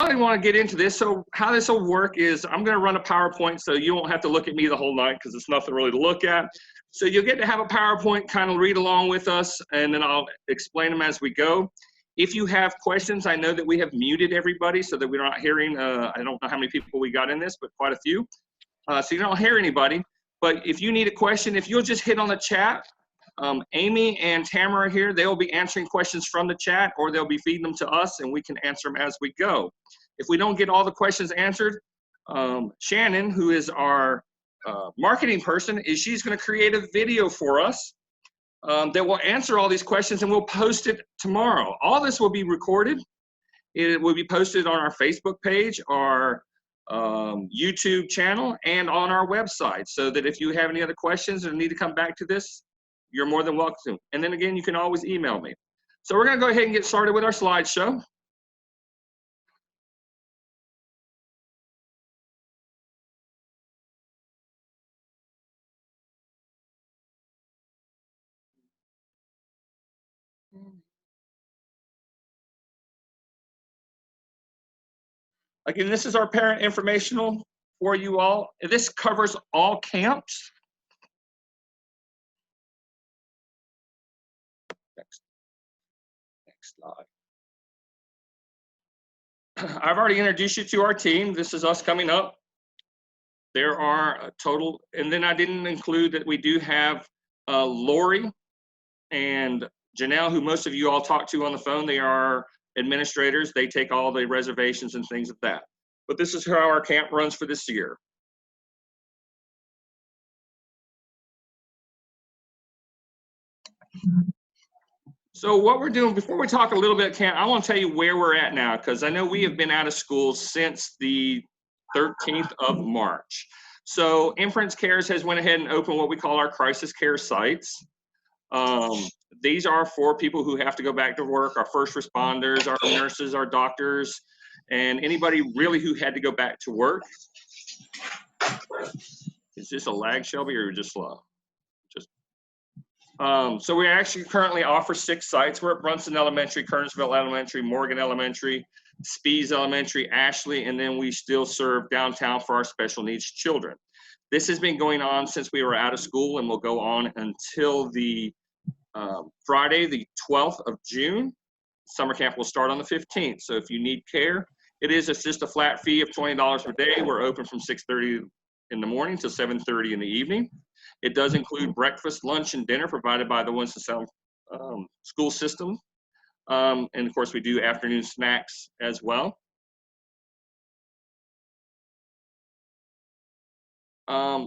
really want to get into this. So how this will work is I'm going to run a PowerPoint so you won't have to look at me the whole night because it's nothing really to look at. So you'll get to have a PowerPoint, kind of read along with us, and then I'll explain them as we go. If you have questions, I know that we have muted everybody so that we're not hearing, I don't know how many people we got in this, but quite a few. So you don't hear anybody. But if you need a question, if you'll just hit on the chat, Amy and Tamara are here. They'll be answering questions from the chat, or they'll be feeding them to us and we can answer them as we go. If we don't get all the questions answered, Shannon, who is our marketing person, she's going to create a video for us that will answer all these questions, and we'll post it tomorrow. All this will be recorded. It will be posted on our Facebook page, our YouTube channel, and on our website, so that if you have any other questions or need to come back to this, you're more than welcome to. And then again, you can always email me. So we're going to go ahead and get started with our slideshow. Again, this is our parent informational for you all. This covers all camps. Next slide. I've already introduced you to our team. This is us coming up. There are a total, and then I didn't include that we do have Lori and Janelle, who most of you all talk to on the phone. They are administrators. They take all the reservations and things like that. But this is how our camp runs for this year. So what we're doing, before we talk a little bit camp, I want to tell you where we're at now, because I know we have been out of school since the 13th of March. So Inference Cares has went ahead and opened what we call our crisis care sites. These are for people who have to go back to work, our first responders, our nurses, our doctors, and anybody really who had to go back to work. Is this a lag, Shelby, or just slow? So we actually currently offer 6 sites. We're at Brunson Elementary, Kernersville Elementary, Morgan Elementary, Spees Elementary, Ashley, and then we still serve downtown for our special needs children. This has been going on since we were out of school and will go on until the Friday, the 12th of June. Summer camp will start on the 15th. So if you need care, it's just a flat fee of $20 per day. We're open from 6:30 in the morning to 7:30 in the evening. It does include breakfast, lunch, and dinner provided by the Winston-Salem school system. And of course, we do afternoon snacks as well.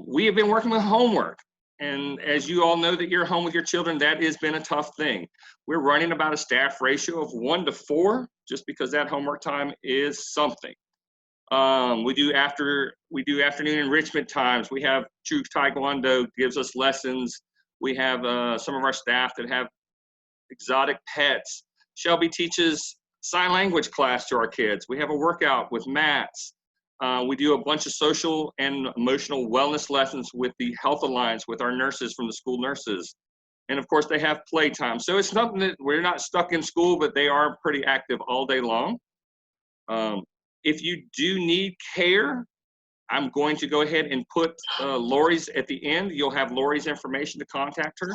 We have been working with homework. And as you all know that you're home with your children, that has been a tough thing. We're running about a staff ratio of 1 to 4, just because that homework time is something. We do afternoon enrichment times. We have True Taekwondo gives us lessons. We have some of our staff that have exotic pets. Shelby teaches sign language class to our kids. We have a workout with mats. We do a bunch of social and emotional wellness lessons with the Health Alliance, with our nurses from the school nurses. And of course, they have playtime. So it's something that we're not stuck in school, but they are pretty active all day long. If you do need care, I'm going to go ahead and put Lori's at the end. You'll have Lori's information to contact her.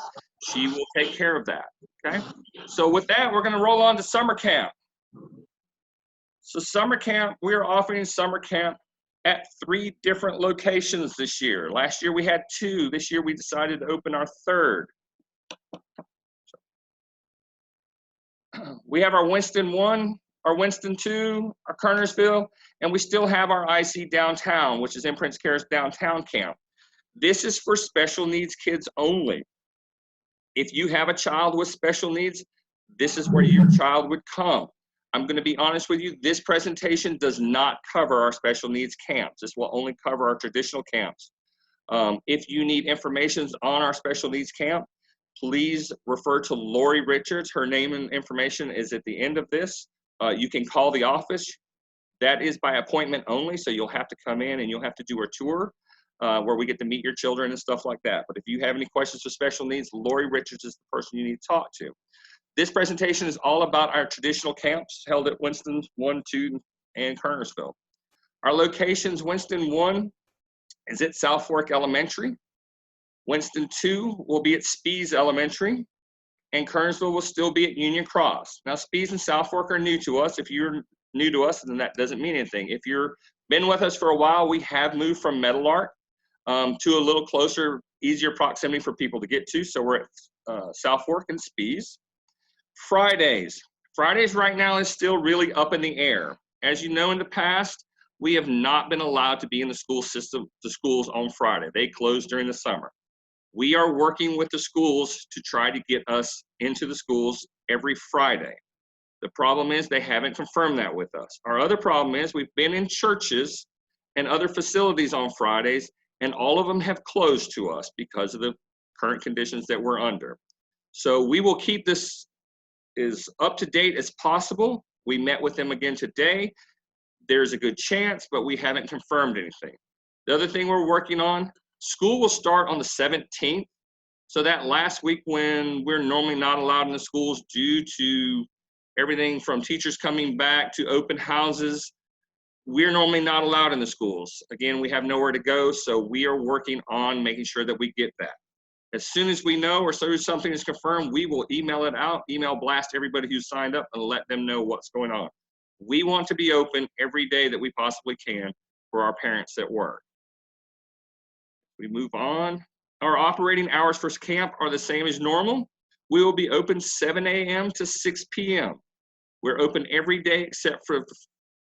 She will take care of that, okay? So with that, we're gonna roll on to summer camp. So summer camp, we're offering summer camp at 3 different locations this year. Last year we had 2. This year we decided to open our 3rd. We have our Winston 1, our Winston 2, our Kernersville, and we still have our IC downtown, which is Inference Cares Downtown Camp. This is for special needs kids only. If you have a child with special needs, this is where your child would come. I'm going to be honest with you, this presentation does not cover our special needs camps. This will only cover our traditional camps. If you need information on our special needs camp, please refer to Lori Richards. Her name and information is at the end of this. You can call the office. That is by appointment only, so you'll have to come in and you'll have to do a tour where we get to meet your children and stuff like that. But if you have any questions for special needs, Lori Richards is the person you need to talk to. This presentation is all about our traditional camps held at Winston 1, 2, and Kernersville. Our locations, Winston 1 is at South Fork Elementary. Winston 2 will be at Spees Elementary, and Kernersville will still be at Union Cross. Now, Spees and South Fork are new to us. If you're new to us, then that doesn't mean anything. If you've been with us for a while, we have moved from Meadowlark to a little closer, easier proximity for people to get to. So we're at South Fork and Spees. Fridays right now is still really up in the air. As you know, in the past, we have not been allowed to be in the school system, the schools on Friday. They close during the summer. We are working with the schools to try to get us into the schools every Friday. The problem is they haven't confirmed that with us. Our other problem is we've been in churches and other facilities on Fridays, and all of them have closed to us because of the current conditions that we're under. So we will keep this as up to date as possible. We met with them again today. There's a good chance, but we haven't confirmed anything. The other thing we're working on, school will start on the 17th. So that last week when we're normally not allowed in the schools due to everything from teachers coming back to open houses, we're normally not allowed in the schools. Again, we have nowhere to go, so we are working on making sure that we get that. As soon as we know or so something is confirmed, we will email it out, email blast everybody who's signed up and let them know what's going on. We want to be open every day that we possibly can for our parents at work. We move on. Our operating hours for camp are the same as normal. We will be open 7 a.m. to 6 p.m. We're open every day except for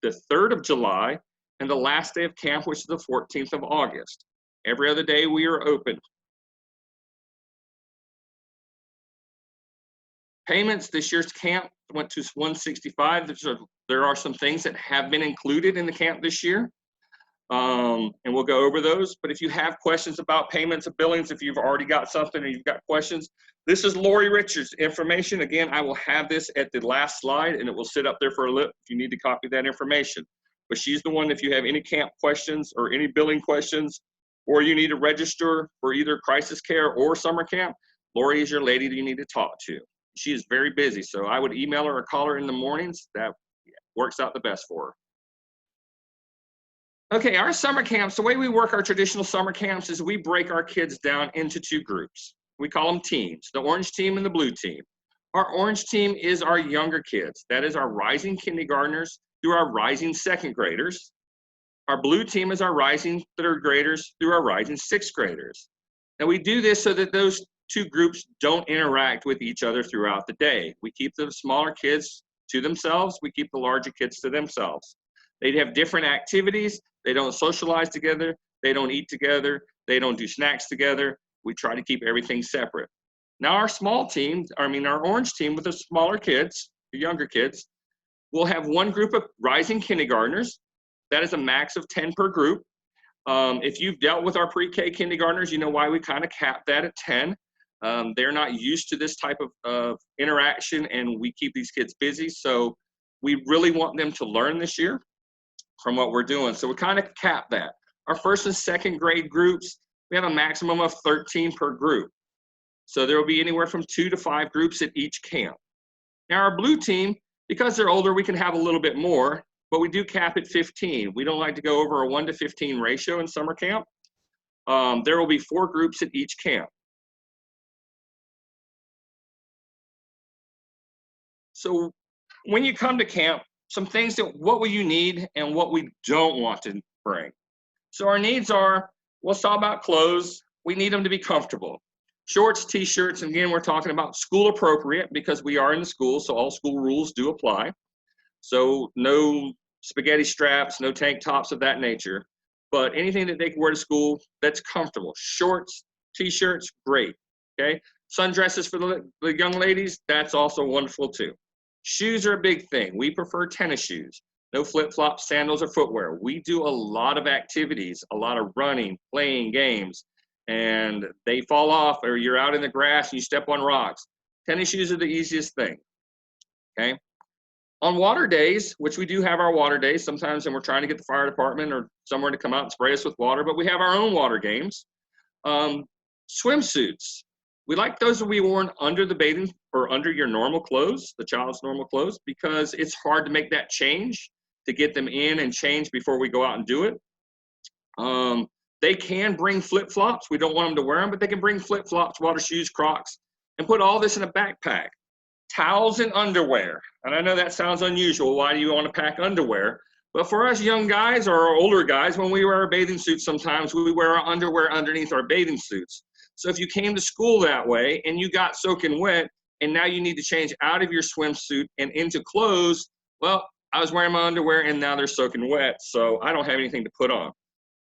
the 3rd of July and the last day of camp, which is the 14th of August. Every other day we are open. Payments, this year's camp went to $165. There are some things that have been included in the camp this year, and we'll go over those. But if you have questions about payments and billings, if you've already got something or you've got questions, this is Lori Richards' information. Again, I will have this at the last slide, and it will sit up there for a little if you need to copy that information. But she's the one, if you have any camp questions or any billing questions, or you need to register for either crisis care or summer camp, Lori is your lady that you need to talk to. She is very busy, so I would email her or call her in the mornings. That works out the best for her. Okay, our summer camps, the way we work our traditional summer camps is we break our kids down into 2 groups. We call them teams, the orange team and the blue team. Our orange team is our younger kids. That is our rising kindergartners through our rising 2nd graders. Our blue team is our rising 3rd graders through our rising 6th graders. And we do this so that those 2 groups don't interact with each other throughout the day. We keep the smaller kids to themselves. We keep the larger kids to themselves. They have different activities. They don't socialize together. They don't eat together. They don't do snacks together. We try to keep everything separate. Now our small team, our orange team with the smaller kids, the younger kids, will have 1 group of rising kindergartners. That is a max of 10 per group. If you've dealt with our pre-K kindergartners, you know why we kind of cap that at 10. They're not used to this type of interaction, and we keep these kids busy. So we really want them to learn this year from what we're doing. So we kind of cap that. Our 1st and 2nd grade groups, we have a maximum of 13 per group. So there will be anywhere from 2 to 5 groups at each camp. Now our blue team, because they're older, we can have a little bit more, but we do cap at 15. We don't like to go over a 1 to 15 ratio in summer camp. There will be 4 groups at each camp. So when you come to camp, some things that what will you need and what we don't want to bring. So our needs are, let's talk about clothes. We need them to be comfortable. Shorts, t-shirts, and again, we're talking about school appropriate because we are in the school, so all school rules do apply. So no spaghetti straps, no tank tops of that nature, but anything that they can wear to school that's comfortable. Shorts, t-shirts, great, okay? Sundresses for the young ladies, that's also wonderful too. Shoes are a big thing. We prefer tennis shoes. No flip-flops, sandals, or footwear. We do a lot of activities, a lot of running, playing games, and they fall off or you're out in the grass and you step on rocks. Tennis shoes are the easiest thing, okay? On water days, which we do have our water days sometimes, and we're trying to get the fire department or somewhere to come out and spray us with water, but we have our own water games. Swimsuits. We like those to be worn under the bathing or under your normal clothes, the child's normal clothes, because it's hard to make that change to get them in and change before we go out and do it. They can bring flip-flops. We don't want them to wear them, but they can bring flip-flops, water shoes, Crocs, and put all this in a backpack. Towels and underwear. And I know that sounds unusual. Why do you want to pack underwear? But for us young guys or older guys, when we wear our bathing suits, sometimes we wear our underwear underneath our bathing suits. So if you came to school that way and you got soaking wet and now you need to change out of your swimsuit and into clothes, well, I was wearing my underwear and now they're soaking wet, so I don't have anything to put on.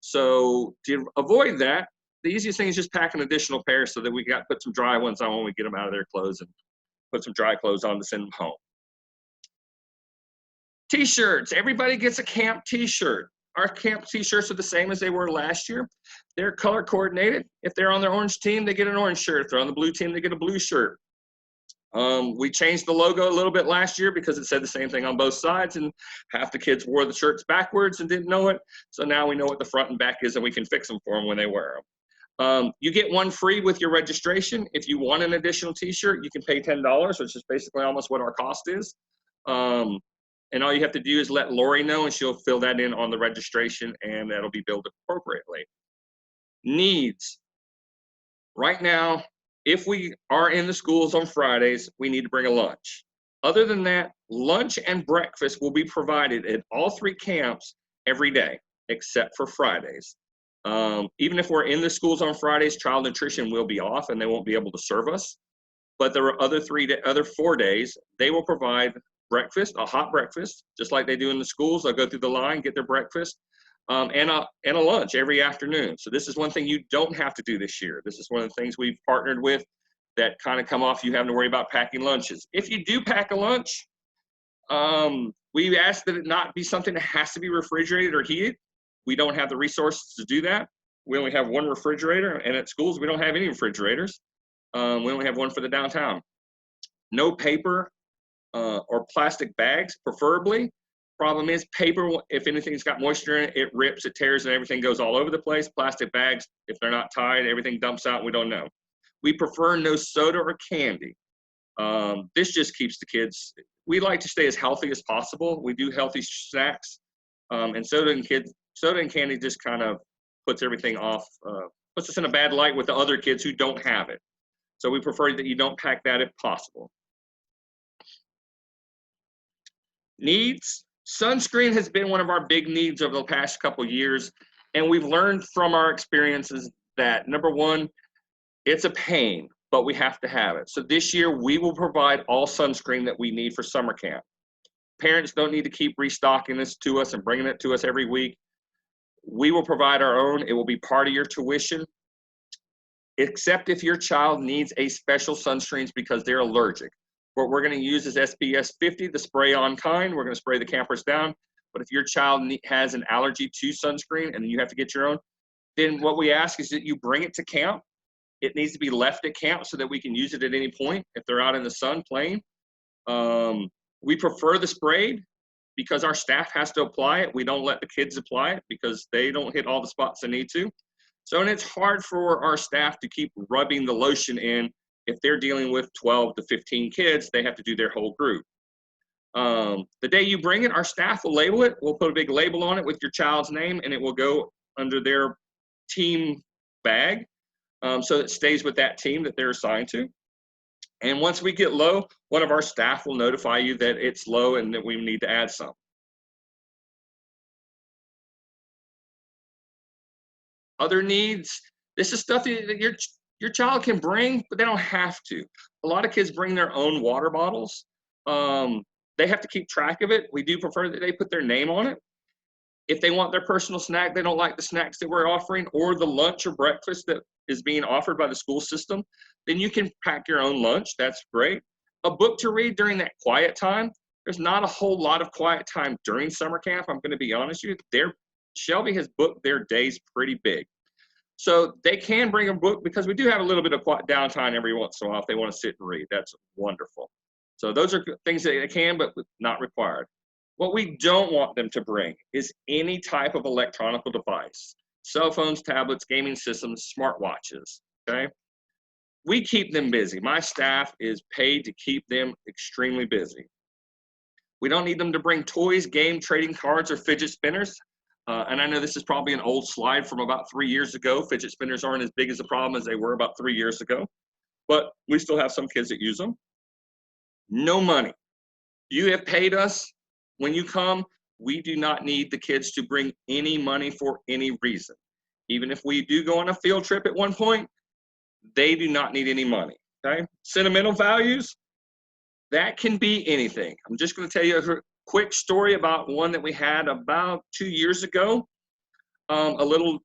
So to avoid that, the easiest thing is just pack an additional pair so that we got put some dry ones on when we get them out of their clothes and put some dry clothes on to send them home. T-shirts. Everybody gets a camp T-shirt. Our camp T-shirts are the same as they were last year. They're color coordinated. If they're on the orange team, they get an orange shirt. If they're on the blue team, they get a blue shirt. We changed the logo a little bit last year because it said the same thing on both sides, and half the kids wore the shirts backwards and didn't know it. So now we know what the front and back is, and we can fix them for them when they wear them. You get one free with your registration. If you want an additional T-shirt, you can pay $10, which is basically almost what our cost is. And all you have to do is let Lori know, and she'll fill that in on the registration, and that'll be billed appropriately. Needs. Right now, if we are in the schools on Fridays, we need to bring a lunch. Other than that, lunch and breakfast will be provided at all 3 camps every day, except for Fridays. Even if we're in the schools on Fridays, child nutrition will be off and they won't be able to serve us. But there are other 4 days, they will provide breakfast, a hot breakfast, just like they do in the schools. They'll go through the line, get their breakfast, and a lunch every afternoon. So this is one thing you don't have to do this year. This is one of the things we've partnered with that kind of come off you having to worry about packing lunches. If you do pack a lunch, we ask that it not be something that has to be refrigerated or heated. We don't have the resources to do that. We only have one refrigerator, and at schools, we don't have any refrigerators. We only have one for the downtown. No paper or plastic bags, preferably. Problem is, paper, if anything's got moisture in it, it rips, it tears, and everything goes all over the place. Plastic bags, if they're not tied, everything dumps out, and we don't know. We prefer no soda or candy. This just keeps the kids, we like to stay as healthy as possible. We do healthy snacks, and soda and candy just kind of puts everything off, puts us in a bad light with the other kids who don't have it. So we prefer that you don't pack that if possible. Needs. Sunscreen has been one of our big needs over the past couple years, and we've learned from our experiences that, number one, it's a pain, but we have to have it. So this year, we will provide all sunscreen that we need for summer camp. Parents don't need to keep restocking this to us and bringing it to us every week. We will provide our own. It will be part of your tuition, except if your child needs a special sunscreens because they're allergic. What we're going to use is SPS 50, the spray-on kind. We're going to spray the campers down. But if your child has an allergy to sunscreen and you have to get your own, then what we ask is that you bring it to camp. It needs to be left at camp so that we can use it at any point if they're out in the sun playing. We prefer the sprayed because our staff has to apply it. We don't let the kids apply it because they don't hit all the spots they need to. So, and it's hard for our staff to keep rubbing the lotion in. If they're dealing with 12 to 15 kids, they have to do their whole group. The day you bring it, our staff will label it. We'll put a big label on it with your child's name, and it will go under their team bag. So it stays with that team that they're assigned to. And once we get low, one of our staff will notify you that it's low and that we need to add some. Other needs, this is stuff that your child can bring, but they don't have to. A lot of kids bring their own water bottles. They have to keep track of it. We do prefer that they put their name on it. If they want their personal snack, they don't like the snacks that we're offering or the lunch or breakfast that is being offered by the school system, then you can pack your own lunch. That's great. A book to read during that quiet time. There's not a whole lot of quiet time during summer camp. I'm going to be honest with you. Shelby has booked their days pretty big. So they can bring a book because we do have a little bit of downtime every once in a while if they want to sit and read. That's wonderful. So those are things that they can, but not required. What we don't want them to bring is any type of electronic device. Cell phones, tablets, gaming systems, smartwatches, okay? We keep them busy. My staff is paid to keep them extremely busy. We don't need them to bring toys, game, trading cards, or fidget spinners. And I know this is probably an old slide from about 3 years ago. Fidget spinners aren't as big as a problem as they were about 3 years ago, but we still have some kids that use them. No money. You have paid us when you come. We do not need the kids to bring any money for any reason. Even if we do go on a field trip at one point, they do not need any money, okay? Sentimental values, that can be anything. I'm just going to tell you a quick story about one that we had about 2 years ago. A little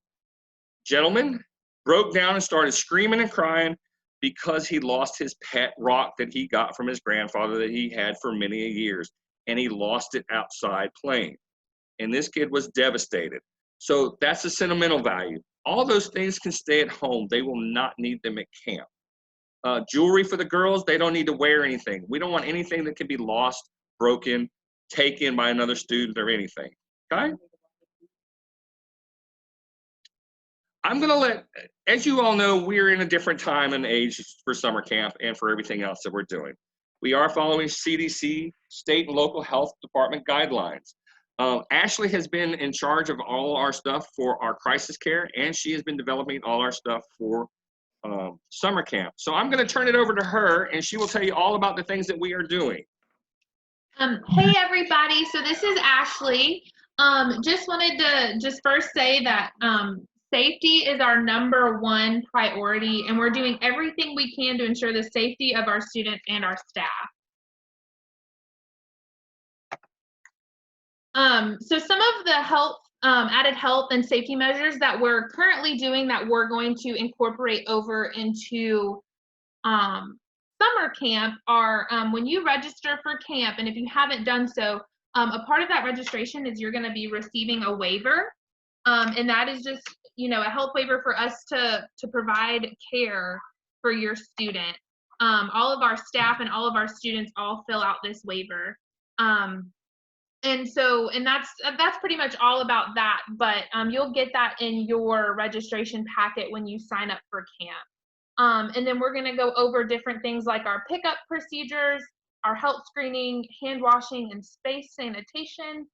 gentleman broke down and started screaming and crying because he lost his pet rock that he got from his grandfather that he had for many years, and he lost it outside playing. And this kid was devastated. So that's a sentimental value. All those things can stay at home. They will not need them at camp. Jewelry for the girls, they don't need to wear anything. We don't want anything that can be lost, broken, taken by another student or anything, okay? I'm gonna let, as you all know, we're in a different time and age for summer camp and for everything else that we're doing. We are following CDC, state and local health department guidelines. Ashley has been in charge of all our stuff for our crisis care, and she has been developing all our stuff for summer camp. So I'm going to turn it over to her, and she will tell you all about the things that we are doing. Hey everybody, so this is Ashley. Just wanted to first say that safety is our #1 priority, and we're doing everything we can to ensure the safety of our students and our staff. So some of the added health and safety measures that we're currently doing that we're going to incorporate over into summer camp are when you register for camp, and if you haven't done so, a part of that registration is you're going to be receiving a waiver, and that is just, a health waiver for us to provide care for your student. All of our staff and all of our students all fill out this waiver. And that's pretty much all about that, but you'll get that in your registration packet when you sign up for camp. And then we're going to go over different things like our pickup procedures, our health screening, hand washing and space sanitation,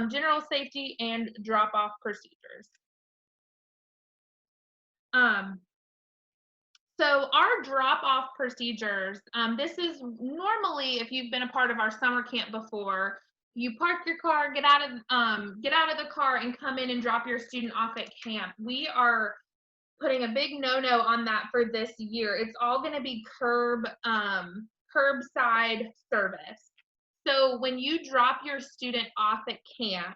general safety, and drop-off procedures. So our drop-off procedures, this is normally, if you've been a part of our summer camp before, you park your car, get out of the car and come in and drop your student off at camp. We are putting a big no-no on that for this year. It's all going to be curbside service. So when you drop your student off at camp,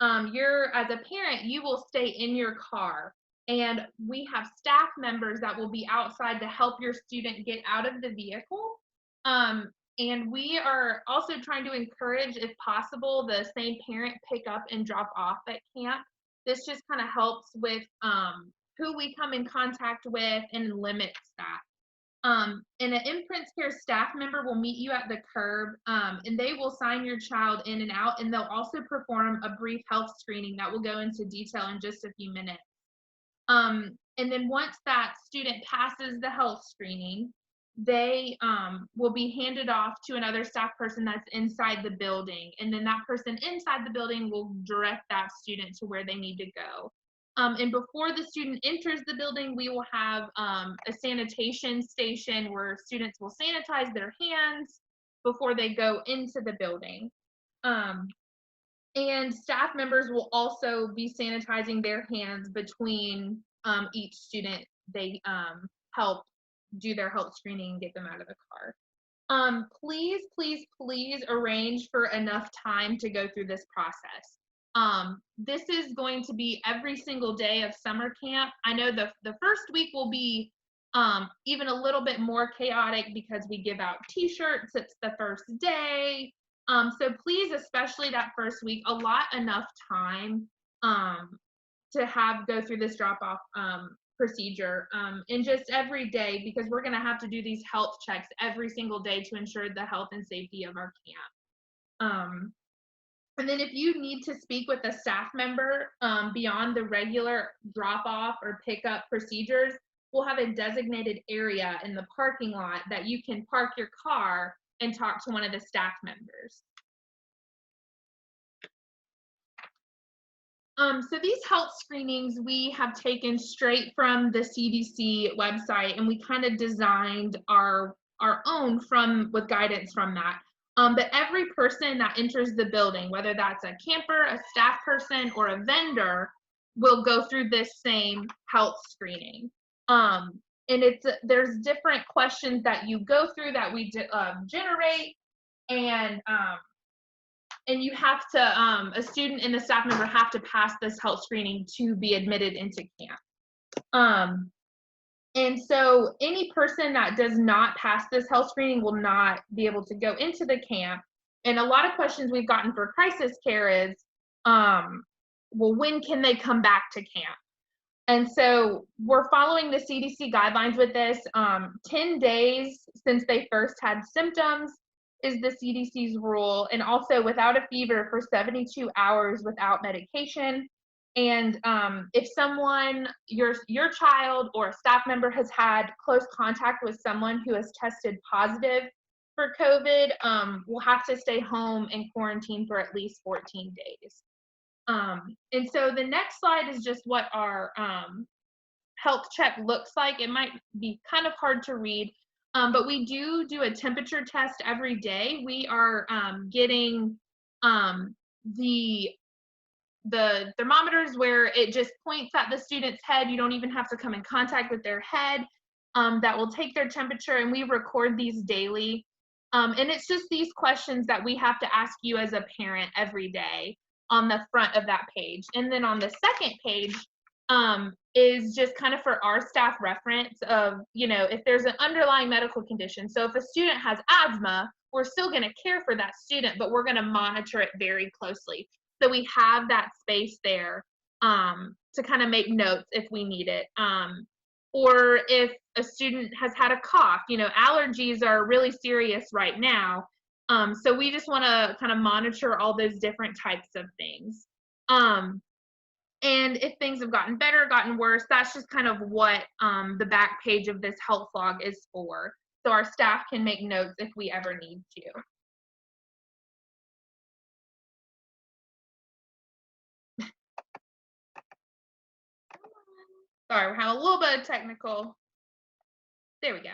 as a parent, you will stay in your car, and we have staff members that will be outside to help your student get out of the vehicle. And we are also trying to encourage, if possible, the same parent pick up and drop off at camp. This just kind of helps with who we come in contact with and limits that. And an Imprints Care staff member will meet you at the curb, and they will sign your child in and out, and they'll also perform a brief health screening that will go into detail in just a few minutes. And then once that student passes the health screening, they will be handed off to another staff person that's inside the building, and then that person inside the building will direct that student to where they need to go. And before the student enters the building, we will have a sanitation station where students will sanitize their hands before they go into the building. And staff members will also be sanitizing their hands between each student. They help do their health screening and get them out of the car. Please, please, please arrange for enough time to go through this process. This is going to be every single day of summer camp. I know the first week will be even a little bit more chaotic because we give out t-shirts. It's the first day. So please, especially that first week, allot enough time to go through this drop-off procedure, and just every day, because we're going to have to do these health checks every single day to ensure the health and safety of our camp. And then if you need to speak with a staff member beyond the regular drop-off or pickup procedures, we'll have a designated area in the parking lot that you can park your car and talk to one of the staff members. So these health screenings we have taken straight from the CDC website, and we kind of designed our own from with guidance from that. But every person that enters the building, whether that's a camper, a staff person, or a vendor, will go through this same health screening. And there's different questions that you go through that we generate, and you have to a student and a staff member have to pass this health screening to be admitted into camp. And so any person that does not pass this health screening will not be able to go into the camp. And a lot of questions we've gotten for crisis care is, well, when can they come back to camp? And so we're following the CDC guidelines with this. 10 days since they first had symptoms is the CDC's rule, and also without a fever for 72 hours without medication. And if someone, your child or a staff member has had close contact with someone who has tested positive for COVID, will have to stay home and quarantine for at least 14 days. And so the next slide is just what our health check looks like. It might be kind of hard to read, but we do a temperature test every day. We are getting the thermometers where it just points at the student's head. You don't even have to come in contact with their head. That will take their temperature, and we record these daily. And it's just these questions that we have to ask you as a parent every day on the front of that page. And then on the second page is just kind of for our staff reference of, if there's an underlying medical condition. So if a student has asthma, we're still going to care for that student, but we're going to monitor it very closely. So we have that space there to kind of make notes if we need it. Or if a student has had a cough, allergies are really serious right now. So we just want to kind of monitor all those different types of things. And if things have gotten better, gotten worse, that's just kind of what the back page of this health log is for. So our staff can make notes if we ever need to. Sorry, we're having a little bit of technical. There we go.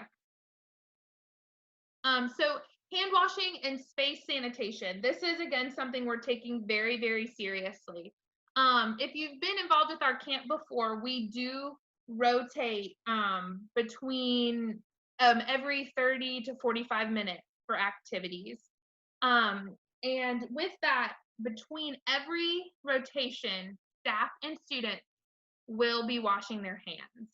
So hand washing and space sanitation. This is, again, something we're taking very, very seriously. If you've been involved with our camp before, we do rotate between every 30 to 45 minutes for activities. And with that, between every rotation, staff and students will be washing their hands.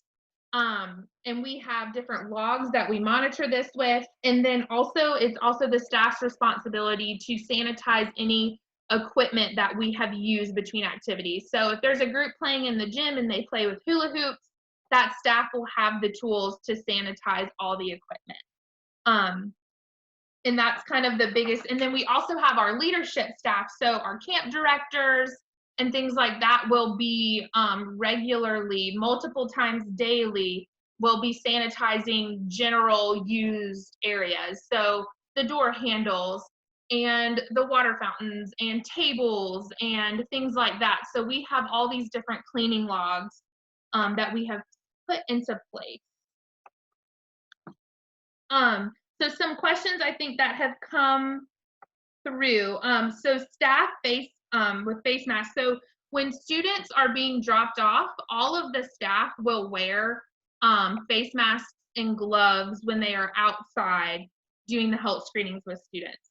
And we have different logs that we monitor this with. And then also, it's also the staff's responsibility to sanitize any equipment that we have used between activities. So if there's a group playing in the gym and they play with hula hoops, that staff will have the tools to sanitize all the equipment. And that's kind of the biggest. And then we also have our leadership staff. So our camp directors and things like that will be regularly, multiple times daily, will be sanitizing general used areas. So the door handles and the water fountains and tables and things like that. So we have all these different cleaning logs that we have put into place. So some questions I think that have come through. So staff with face masks. So when students are being dropped off, all of the staff will wear face masks and gloves when they are outside doing the health screenings with students.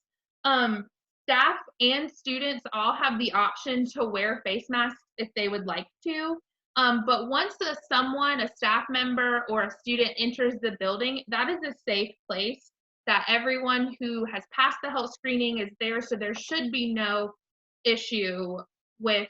Staff and students all have the option to wear face masks if they would like to. But once a staff member or a student enters the building, that is a safe place that everyone who has passed the health screening is there. So there should be no issue with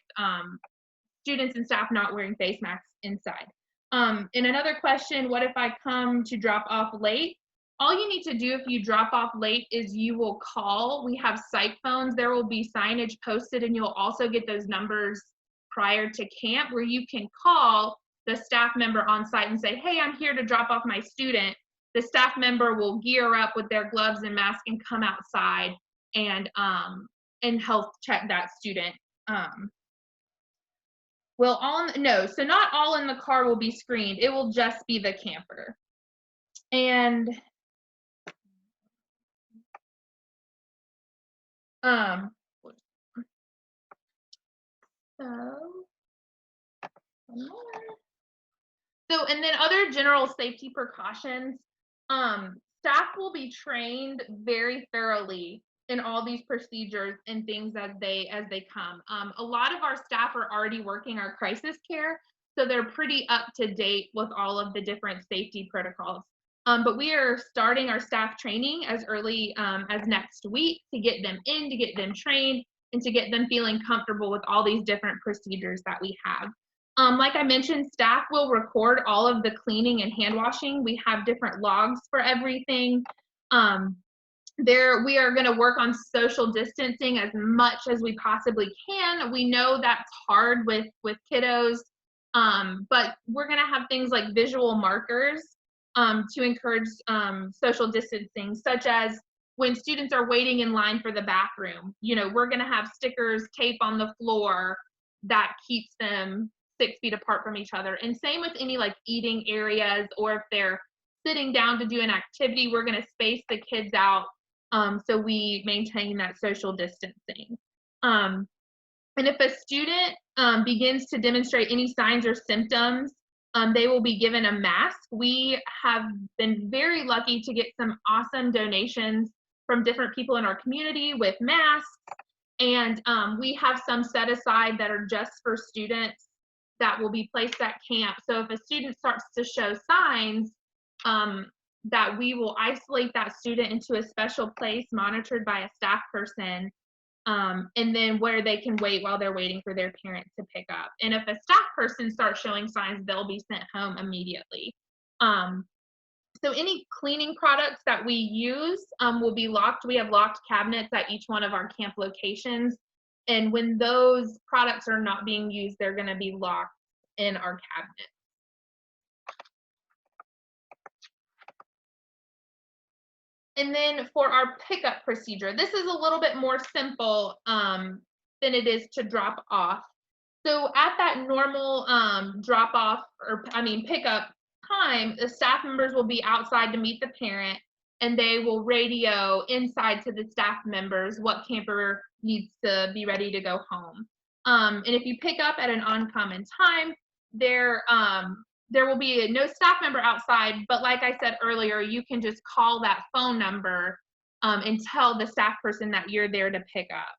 students and staff not wearing face masks inside. And another question, what if I come to drop off late? All you need to do if you drop off late is you will call. We have site phones. There will be signage posted, and you'll also get those numbers prior to camp where you can call the staff member on site and say, hey, I'm here to drop off my student. The staff member will gear up with their gloves and mask and come outside and health check that student. Well, no, so not all in the car will be screened. It will just be the camper. And um so one more. So, and then other general safety precautions, staff will be trained very thoroughly in all these procedures and things as they come. A lot of our staff are already working our crisis care, so they're pretty up to date with all of the different safety protocols. But we are starting our staff training as early as next week to get them in, to get them trained, and to get them feeling comfortable with all these different procedures that we have. Like I mentioned, staff will record all of the cleaning and hand washing. We have different logs for everything. We are going to work on social distancing as much as we possibly can. We know that's hard with kiddos, but we're going to have things like visual markers to encourage social distancing, such as when students are waiting in line for the bathroom. We're going to have stickers, tape on the floor that keeps them 6 feet apart from each other. And same with any like eating areas, or if they're sitting down to do an activity, we're going to space the kids out so we maintain that social distancing. And if a student begins to demonstrate any signs or symptoms, they will be given a mask. We have been very lucky to get some awesome donations from different people in our community with masks. And we have some set aside that are just for students that will be placed at camp. So if a student starts to show signs, that we will isolate that student into a special place monitored by a staff person, and then where they can wait while they're waiting for their parent to pick up. And if a staff person starts showing signs, they'll be sent home immediately. So any cleaning products that we use will be locked. We have locked cabinets at each one of our camp locations. And when those products are not being used, they're going to be locked in our cabinet. And then for our pickup procedure, this is a little bit more simple than it is to drop off. So at that normal drop off, pickup time, the staff members will be outside to meet the parent, and they will radio inside to the staff members what camper needs to be ready to go home. And if you pick up at an uncommon time, there will be no staff member outside, but like I said earlier, you can just call that phone number and tell the staff person that you're there to pick up.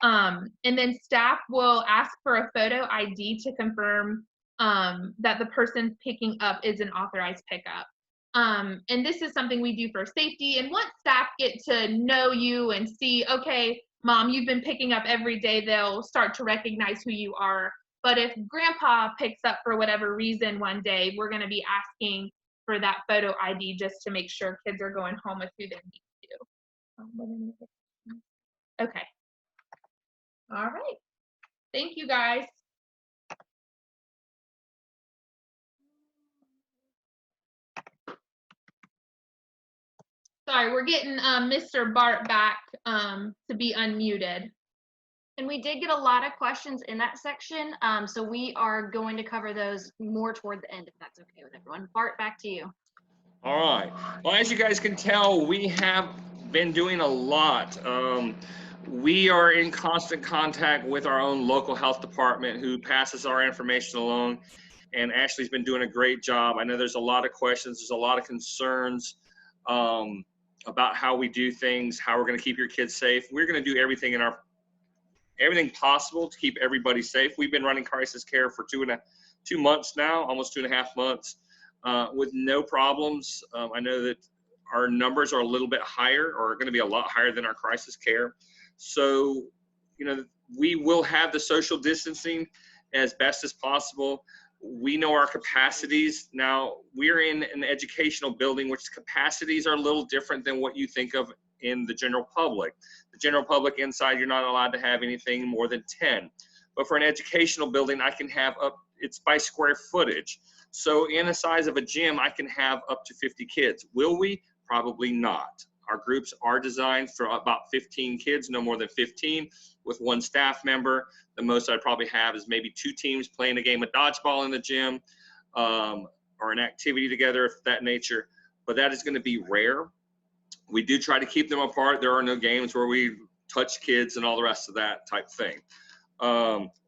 And then staff will ask for a photo ID to confirm that the person picking up is an authorized pickup. And this is something we do for safety. And once staff get to know you and see, okay, Mom, you've been picking up every day, they'll start to recognize who you are. But if Grandpa picks up for whatever reason one day, we're going to be asking for that photo ID just to make sure kids are going home with who they need to. Okay. All right. Thank you, guys. Sorry, we're getting Mr. Bart back to be unmuted. And we did get a lot of questions in that section, so we are going to cover those more toward the end, if that's okay with everyone. Bart, back to you. All right. Well, as you guys can tell, we have been doing a lot. We are in constant contact with our own local health department, who passes our information along, and Ashley's been doing a great job. I know there's a lot of questions, there's a lot of concerns about how we do things, how we're going to keep your kids safe. We're going to do everything possible to keep everybody safe. We've been running crisis care for 2 months now, almost 2.5 months, with no problems. I know that our numbers are a little bit higher, or are going to be a lot higher than our crisis care. So, we will have the social distancing as best as possible. We know our capacities. Now, we're in an educational building, which capacities are a little different than what you think of in the general public. The general public inside, you're not allowed to have anything more than 10. But for an educational building, I can have it's by square footage. So in the size of a gym, I can have up to 50 kids. Will we? Probably not. Our groups are designed for about 15 kids, no more than 15, with one staff member. The most I'd probably have is maybe 2 teams playing a game of dodgeball in the gym, or an activity together of that nature, but that is going to be rare. We do try to keep them apart. There are no games where we touch kids and all the rest of that type thing.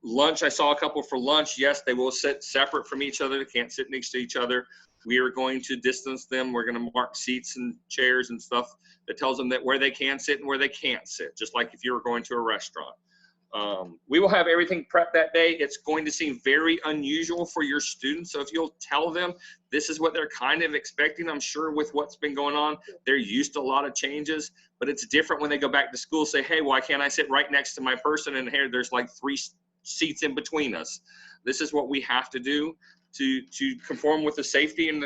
Lunch, I saw a couple for lunch. Yes, they will sit separate from each other. They can't sit next to each other. We are going to distance them. We're going to mark seats and chairs and stuff that tells them that where they can sit and where they can't sit, just like if you were going to a restaurant. We will have everything prepped that day. It's going to seem very unusual for your students. So if you'll tell them this is what they're kind of expecting, I'm sure with what's been going on, they're used to a lot of changes, but it's different when they go back to school, say, hey, why can't I sit right next to my person? And here there's like 3 seats in between us. This is what we have to do to conform with the safety and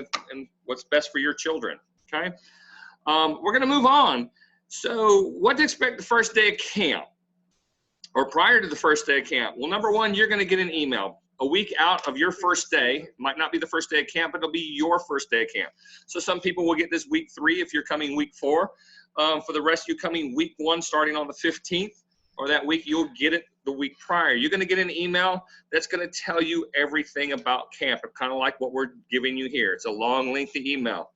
what's best for your children, okay? We're gonna move on. So what to expect the first day of camp? Or prior to the first day of camp? Well, number one, you're going to get an email a week out of your first day. Might not be the first day of camp, but it'll be your first day of camp. So some people will get this week 3 if you're coming week 4. For the rest of you coming week 1 starting on the 15th, or that week, you'll get it the week prior. You're going to get an email that's going to tell you everything about camp, kind of like what we're giving you here. It's a long, lengthy email.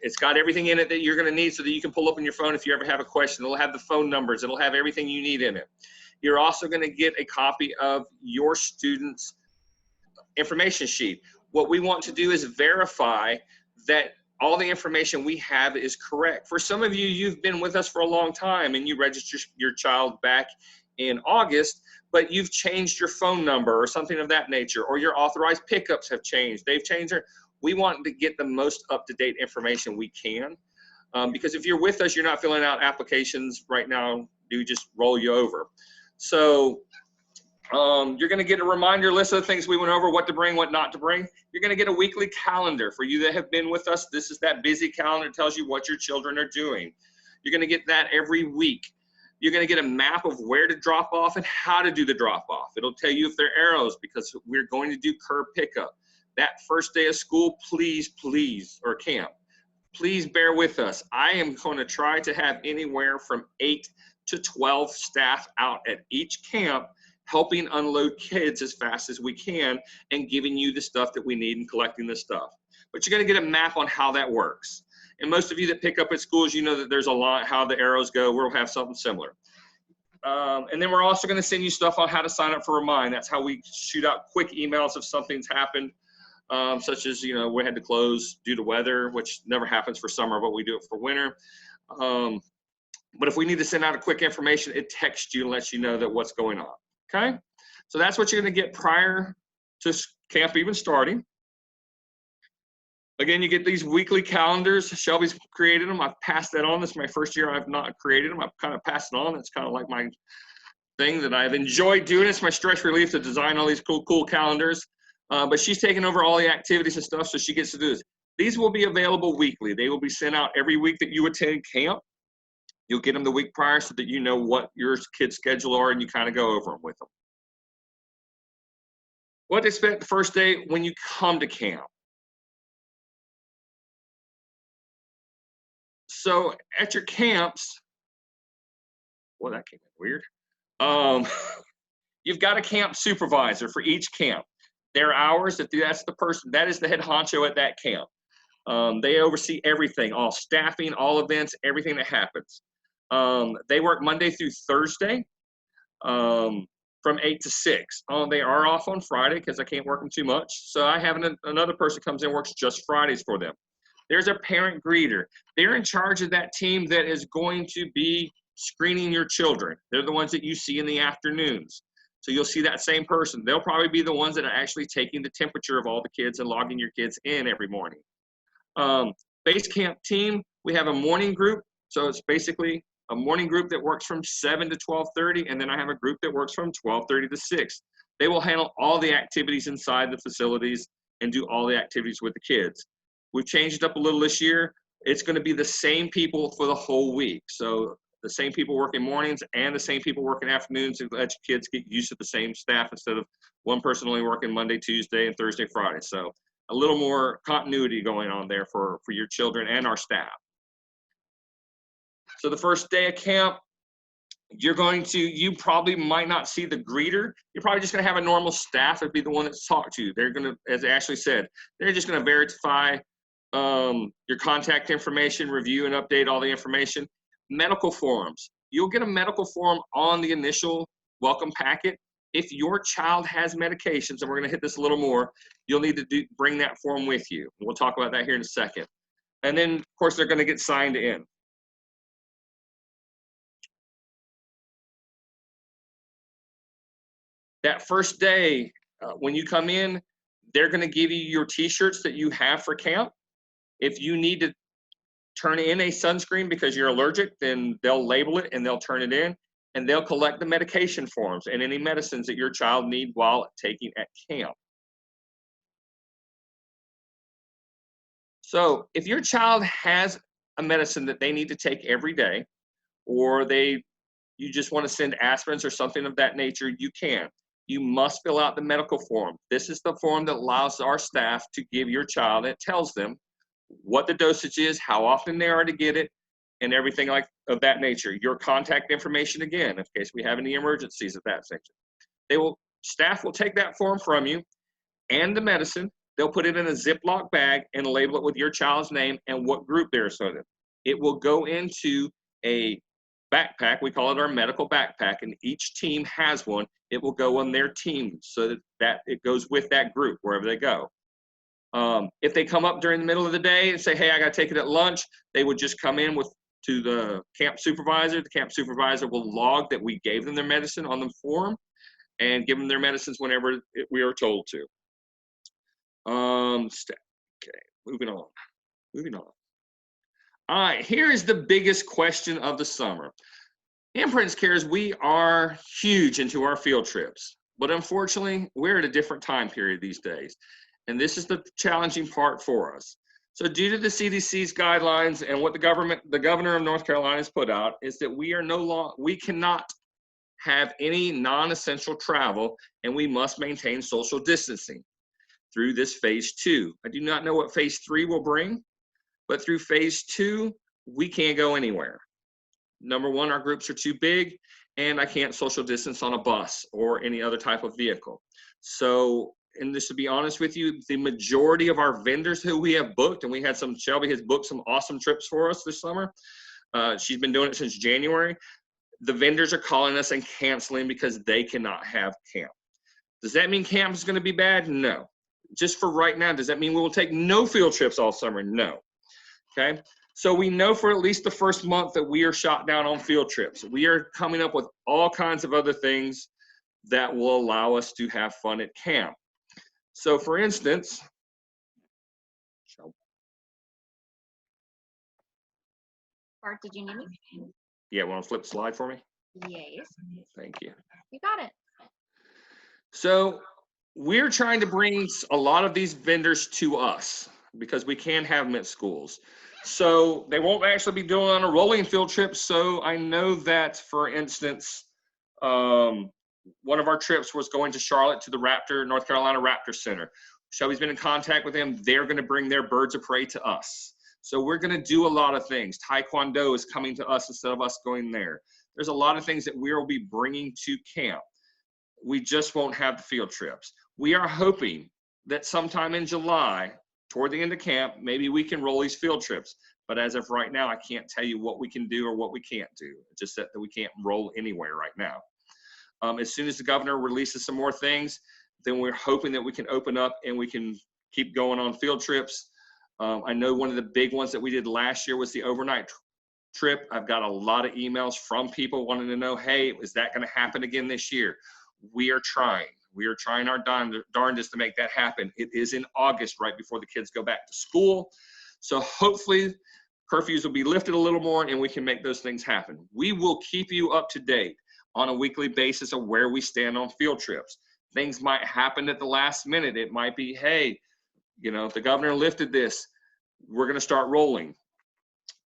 It's got everything in it that you're going to need so that you can pull up on your phone if you ever have a question. It'll have the phone numbers. It'll have everything you need in it. You're also going to get a copy of your student's information sheet. What we want to do is verify that all the information we have is correct. For some of you, you've been with us for a long time and you registered your child back in August, but you've changed your phone number or something of that nature, or your authorized pickups have changed. They've changed their. We want to get the most up-to-date information we can, because if you're with us, you're not filling out applications right now, do just roll you over. So you're going to get a reminder list of the things we went over, what to bring, what not to bring. You're going to get a weekly calendar. For you that have been with us, this is that busy calendar. It tells you what your children are doing. You're going to get that every week. You're going to get a map of where to drop off and how to do the drop off. It'll tell you if they're arrows, because we're going to do curb pickup. That first day of school, please, or camp, please bear with us. I am going to try to have anywhere from 8 to 12 staff out at each camp, helping unload kids as fast as we can and giving you the stuff that we need and collecting the stuff. But you're going to get a map on how that works. And most of you that pick up at schools, you know that there's a lot, how the arrows go. We'll have something similar. And then we're also going to send you stuff on how to sign up for Remind. That's how we shoot out quick emails if something's happened. Such as, you know, we had to close due to weather, which never happens for summer, but we do it for winter. But if we need to send out a quick information, it texts you and lets you know that what's going on, okay? So that's what you're going to get prior to camp even starting. Again, you get these weekly calendars. Shelby's created them. I've passed that on. This is my first year I've not created them. I've kind of passed it on. It's kind of like my thing that I've enjoyed doing. It's my stress relief to design all these cool calendars. But she's taking over all the activities and stuff, so she gets to do this. These will be available weekly. They will be sent out every week that you attend camp. You'll get them the week prior so that you know what your kids' schedule are and you kind of go over them with them. What to expect the first day when you come to camp. So at your camps, well, that came in weird. You've got a camp supervisor for each camp. Their hours, that's the person, that is the head honcho at that camp. They oversee everything, all staffing, all events, everything that happens. They work Monday through Thursday from 8 to 6. They are off on Friday because I can't work them too much. So I have another person comes in and works just Fridays for them. There's a parent greeter. They're in charge of that team that is going to be screening your children. They're the ones that you see in the afternoons. So you'll see that same person. They'll probably be the ones that are actually taking the temperature of all the kids and logging your kids in every morning. Base camp team, we have a morning group. So it's basically a morning group that works from 7 to 12:30, and then I have a group that works from 12:30 to 6. They will handle all the activities inside the facilities and do all the activities with the kids. We've changed it up a little this year. It's going to be the same people for the whole week. So the same people working mornings and the same people working afternoons to let your kids get used to the same staff instead of one person only working Monday, Tuesday, and Thursday, Friday. So a little more continuity going on there for your children and our staff. So the first day of camp, you probably might not see the greeter. You're probably just going to have a normal staff that'd be the one that's talked to you. They're going to, as Ashley said, they're just going to verify your contact information, review and update all the information. Medical forms. You'll get a medical form on the initial welcome packet. If your child has medications, and we're going to hit this a little more, you'll need to bring that form with you. We'll talk about that here in a second. And then, of course, they're going to get signed in. That first day, when you come in, they're going to give you your t-shirts that you have for camp. If you need to turn in a sunscreen because you're allergic, then they'll label it and they'll turn it in, and they'll collect the medication forms and any medicines that your child need while taking at camp. So if your child has a medicine that they need to take every day, or you just want to send aspirins or something of that nature, you can. You must fill out the medical form. This is the form that allows our staff to give your child. It tells them what the dosage is, how often they are to get it, and everything like of that nature. Your contact information again, in case we have any emergencies of that section. Staff will take that form from you and the medicine. They'll put it in a Ziploc bag and label it with your child's name and what group they're associated. It will go into a backpack. We call it our medical backpack, and each team has one. It will go on their team so that it goes with that group wherever they go. If they come up during the middle of the day and say, hey, I got to take it at lunch, they would just come in to the camp supervisor. The camp supervisor will log that we gave them their medicine on the form and give them their medicines whenever we are told to. Okay, moving on. All right, here is the biggest question of the summer. In Prentice Cares, we are huge into our field trips, but unfortunately, we're at a different time period these days. And this is the challenging part for us. So due to the CDC's guidelines and what the governor of North Carolina has put out, is that we cannot have any non-essential travel, and we must maintain social distancing through this phase 2. I do not know what phase 3 will bring, but through phase 2, we can't go anywhere. Number one, our groups are too big, and I can't social distance on a bus or any other type of vehicle. So, and just to be honest with you, the majority of our vendors who we have booked, and we had Shelby has booked some awesome trips for us this summer. She's been doing it since January. The vendors are calling us and canceling because they cannot have camp. Does that mean camp is going to be bad? No. Just for right now, does that mean we will take no field trips all summer? No. Okay. So we know for at least the first month that we are shot down on field trips. We are coming up with all kinds of other things that will allow us to have fun at camp. So for instance, Bart, did you need me? yeah, want to flip the slide for me? Yes. Thank you. You got it. So we're trying to bring a lot of these vendors to us because we can have them at schools. So they won't actually be doing on a rolling field trip. So I know that, for instance, one of our trips was going to Charlotte to the North Carolina Raptor Center. Shelby's been in contact with them. They're going to bring their birds of prey to us. So we're going to do a lot of things. Taekwondo is coming to us instead of us going there. There's a lot of things that we will be bringing to camp. We just won't have the field trips. We are hoping that sometime in July, toward the end of camp, maybe we can roll these field trips. But as of right now, I can't tell you what we can do or what we can't do. It's just that we can't roll anywhere right now. As soon as the governor releases some more things, then we're hoping that we can open up and we can keep going on field trips. I know one of the big ones that we did last year was the overnight trip. I've got a lot of emails from people wanting to know, hey, is that going to happen again this year? We are trying. We are trying our darndest to make that happen. It is in August, right before the kids go back to school. So hopefully curfews will be lifted a little more and we can make those things happen. We will keep you up to date on a weekly basis of where we stand on field trips. Things might happen at the last minute. It might be, hey, you know, if the governor lifted this, we're going to start rolling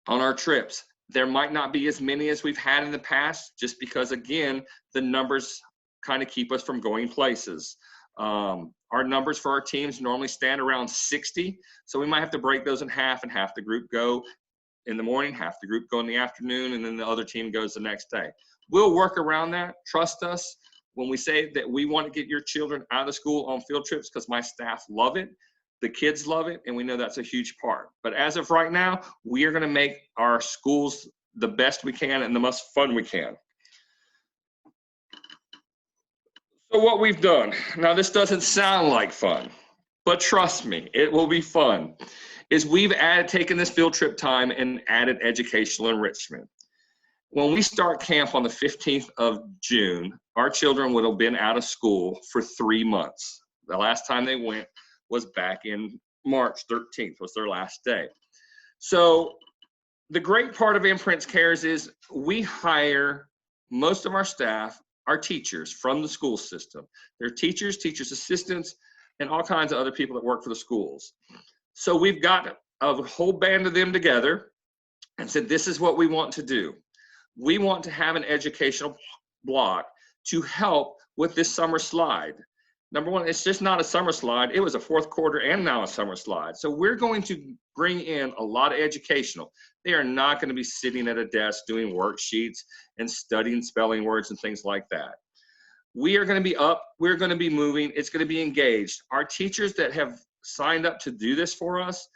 on our trips. There might not be as many as we've had in the past, just because, again, the numbers kind of keep us from going places. Our numbers for our teams normally stand around 60, so we might have to break those in half and half the group go in the morning, half the group go in the afternoon, and then the other team goes the next day. We'll work around that. Trust us when we say that we want to get your children out of school on field trips, because my staff love it, the kids love it, and we know that's a huge part. But as of right now, we are going to make our schools the best we can and the most fun we can. So what we've done, now this doesn't sound like fun, but trust me, it will be fun, is we've taken this field trip time and added educational enrichment. When we start camp on the 15th of June, our children would have been out of school for 3 months. The last time they went was back in March 13th, was their last day. So the great part of Imprints Cares is we hire most of our staff, our teachers from the school system. They're teachers, teachers' assistants, and all kinds of other people that work for the schools. So we've got a whole band of them together and said, this is what we want to do. We want to have an educational block to help with this summer slide. Number one, it's just not a summer slide. It was a fourth quarter and now a summer slide. So we're going to bring in a lot of educational. They are not going to be sitting at a desk doing worksheets and studying spelling words and things like that. We are going to be up. We're going to be moving. It's going to be engaged. Our teachers that have signed up to do this for us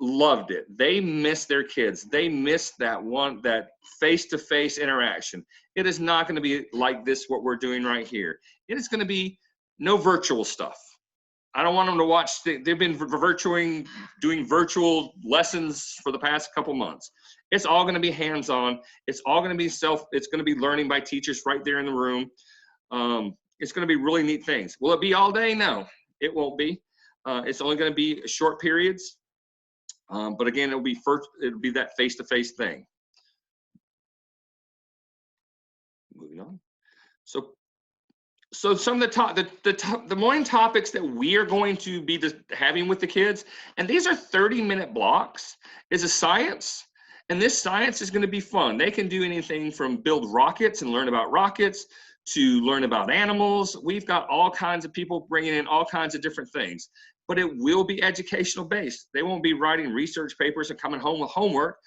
loved it. They miss their kids. They miss that face-to-face interaction. It is not going to be like this, what we're doing right here. It is going to be no virtual stuff. I don't want them to watch. They've been doing virtual lessons for the past couple months. It's all going to be hands-on. It's all going to be it's going to be learning by teachers right there in the room. It's going to be really neat things. Will it be all day? No, it won't be. It's only going to be short periods. But again, it'll be that face-to-face thing. Moving on. So some of the morning topics that we are going to be having with the kids, and these are 30-minute blocks, is a science. And this science is going to be fun. They can do anything from build rockets and learn about rockets to learn about animals. We've got all kinds of people bringing in all kinds of different things. But it will be educational based. They won't be writing research papers and coming home with homework,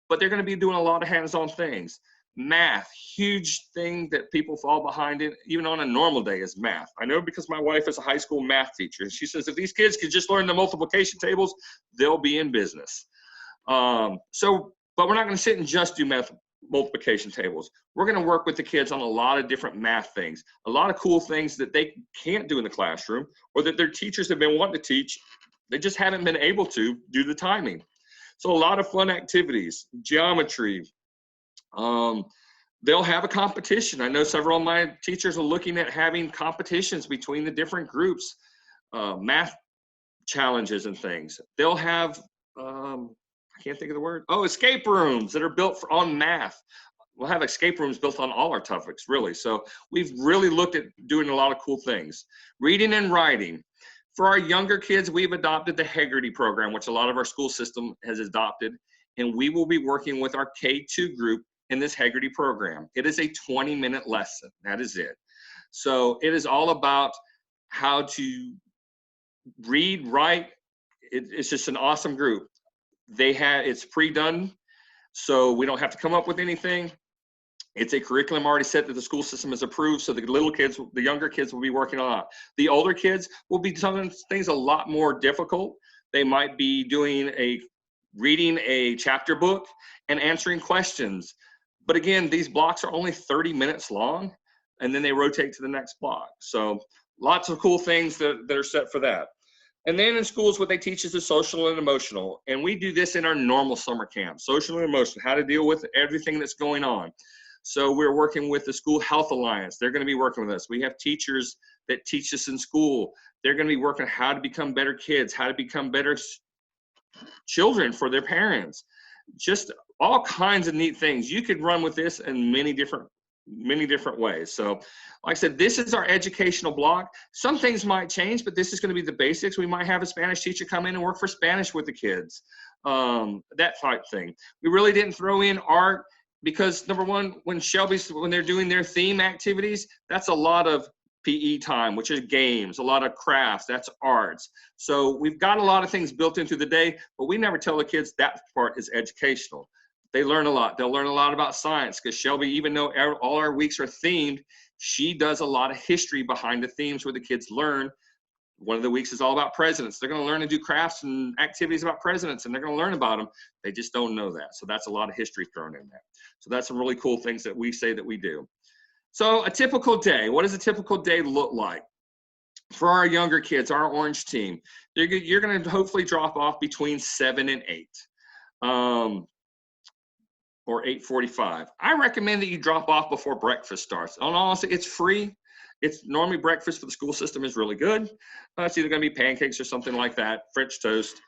but they're going to be doing a lot of hands-on things. Math, huge thing that people fall behind in, even on a normal day, is math. I know because my wife is a high school math teacher. She says if these kids could just learn the multiplication tables, they'll be in business. But we're not going to sit and just do multiplication tables. We're going to work with the kids on a lot of different math things, a lot of cool things that they can't do in the classroom or that their teachers have been wanting to teach. They just haven't been able to due to the timing. So a lot of fun activities, geometry. They'll have a competition. I know several of my teachers are looking at having competitions between the different groups, math challenges and things. They'll have, I can't think of the word. Oh, escape rooms that are built on math. We'll have escape rooms built on all our topics, really. So we've really looked at doing a lot of cool things. Reading and writing. For our younger kids, we've adopted the Heggerty program, which a lot of our school system has adopted. And we will be working with our K2 group in this Heggerty program. It is a 20-minute lesson. That is it. So it is all about how to read, write. It's just an awesome group. It's pre-done, so we don't have to come up with anything. It's a curriculum already set that the school system has approved, so the little kids, the younger kids will be working on it. The older kids will be doing things a lot more difficult. They might be reading a chapter book and answering questions. But again, these blocks are only 30 minutes long, and then they rotate to the next block. So lots of cool things that are set for that. And then in schools, what they teach is the social and emotional. And we do this in our normal summer camp, social and emotional, how to deal with everything that's going on. So we're working with the School Health Alliance. They're going to be working with us. We have teachers that teach us in school. They're going to be working on how to become better kids, how to become better children for their parents. Just all kinds of neat things. You could run with this in many different ways. So like I said, this is our educational block. Some things might change, but this is going to be the basics. We might have a Spanish teacher come in and work for Spanish with the kids, that type thing. We really didn't throw in art because, number one, when they're doing their theme activities, that's a lot of PE time, which is games, a lot of crafts, that's arts. So we've got a lot of things built into the day, but we never tell the kids that part is educational. They learn a lot. They'll learn a lot about science because Shelby, even though all our weeks are themed, she does a lot of history behind the themes where the kids learn. One of the weeks is all about presidents. They're going to learn to do crafts and activities about presidents, and they're going to learn about them. They just don't know that. So that's a lot of history thrown in there. So that's some really cool things that we say that we do. So a typical day, what does a typical day look like? For our younger kids, our orange team, you're going to hopefully drop off between 7 and 8. Or 8:45. I recommend that you drop off before breakfast starts. And honestly, it's free. It's normally breakfast for the school system is really good. It's either going to be pancakes or something like that, French toast.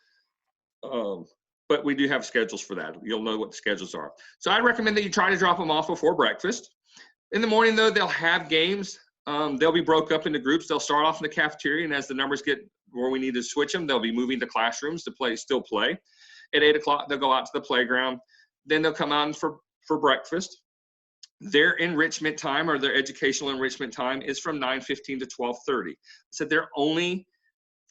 But we do have schedules for that. You'll know what the schedules are. So I recommend that you try to drop them off before breakfast. In the morning, though, they'll have games. They'll be broke up into groups. They'll start off in the cafeteria, and as the numbers get where we need to switch them, they'll be moving to classrooms to still play. At 8 o'clock, they'll go out to the playground. Then they'll come out for breakfast. Their enrichment time or their educational enrichment time is from 9:15 to 12:30. So they're only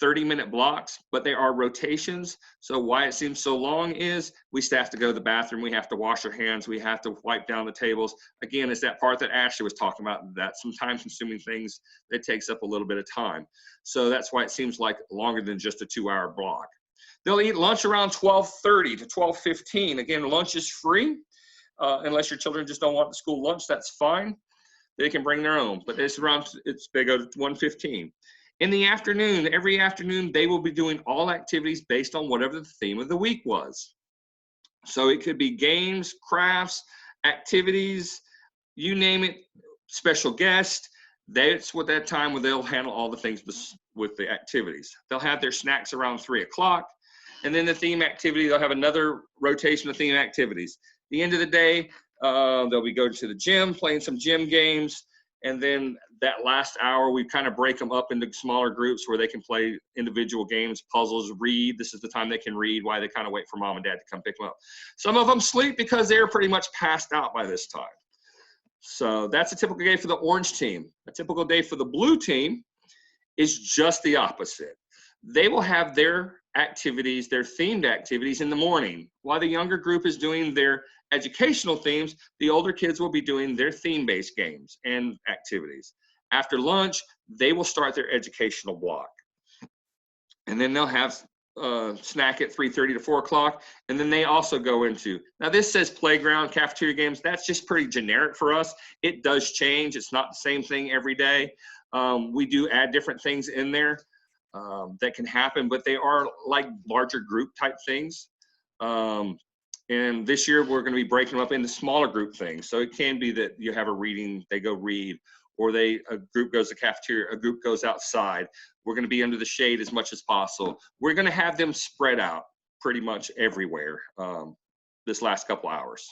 30-minute blocks, but they are rotations. So why it seems so long is we still have to go to the bathroom. We have to wash our hands. We have to wipe down the tables. Again, it's that part that Ashley was talking about, that some time-consuming things that takes up a little bit of time. So that's why it seems like longer than just a 2-hour block. They'll eat lunch around 12:30 to 12:15. Again, lunch is free. Unless your children just don't want the school lunch, that's fine. They can bring their own, but they go to 1:15. In the afternoon, every afternoon, they will be doing all activities based on whatever the theme of the week was. So it could be games, crafts, activities, you name it, special guest. That's what that time where they'll handle all the things with the activities. They'll have their snacks around 3 o'clock. And then the theme activity, they'll have another rotation of theme activities. The end of the day, they'll be going to the gym, playing some gym games. And then that last hour, we kind of break them up into smaller groups where they can play individual games, puzzles, read. This is the time they can read while they kind of wait for mom and dad to come pick them up. Some of them sleep because they're pretty much passed out by this time. So that's a typical day for the orange team. A typical day for the blue team is just the opposite. They will have their activities, their themed activities in the morning. While the younger group is doing their educational themes, the older kids will be doing their theme-based games and activities. After lunch, they will start their educational block. And then they'll have snack at 3:30 to 4 o'clock. And then they also go into, now this says playground, cafeteria games. That's just pretty generic for us. It does change. It's not the same thing every day. We do add different things in there that can happen, but they are like larger group type things. And this year we're going to be breaking them up into smaller group things. So it can be that you have a reading, they go read, or a group goes to cafeteria, a group goes outside. We're going to be under the shade as much as possible. We're going to have them spread out pretty much everywhere this last couple hours.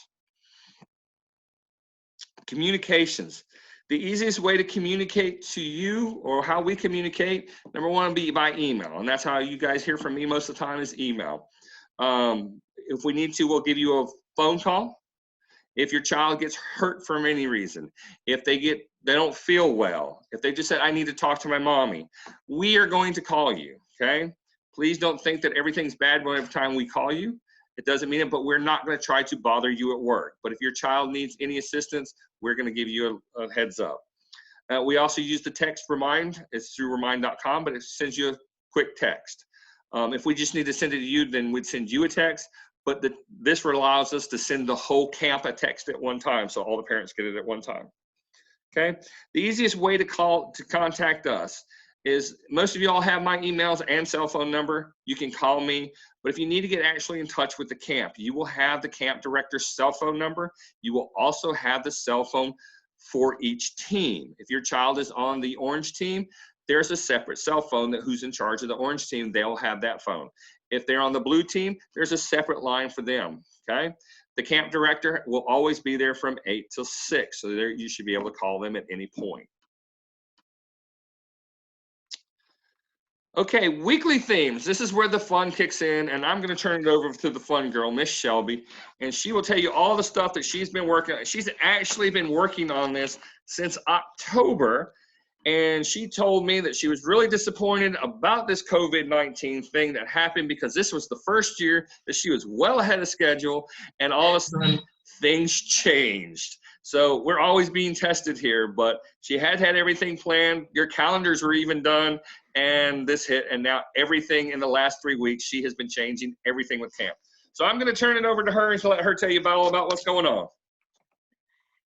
Communications. The easiest way to communicate to you, or how we communicate, number one would be by email. And that's how you guys hear from me most of the time, is email. If we need to, we'll give you a phone call. If your child gets hurt for any reason, if they don't feel well, if they just said, I need to talk to my mommy, we are going to call you, okay? Please don't think that everything's bad every time we call you. It doesn't mean it, but we're not going to try to bother you at work. But if your child needs any assistance, we're going to give you a heads up. We also use the text Remind. It's through remind.com, but it sends you a quick text. If we just need to send it to you, then we'd send you a text. But this allows us to send the whole camp a text at one time, so all the parents get it at one time. Okay? The easiest way to contact us is, most of you all have my emails and cell phone number. You can call me. But if you need to get actually in touch with the camp, you will have the camp director's cell phone number. You will also have the cell phone for each team. If your child is on the orange team, there's a separate cell phone who's in charge of the orange team. They'll have that phone. If they're on the blue team, there's a separate line for them, okay? The camp director will always be there from 8 till 6, so you should be able to call them at any point. Okay, weekly themes. This is where the fun kicks in, and I'm going to turn it over to the fun girl, Miss Shelby, and she will tell you all the stuff that she's been working on. She's actually been working on this since October, And she told me that she was really disappointed about this COVID-19 thing that happened because this was the first year that she was well ahead of schedule, and all of a sudden things changed. So we're always being tested here, but she had everything planned. Your calendars were even done, and this hit, and now everything in the last 3 weeks, she has been changing everything with camp. So I'm going to turn it over to her and let her tell you all about what's going on.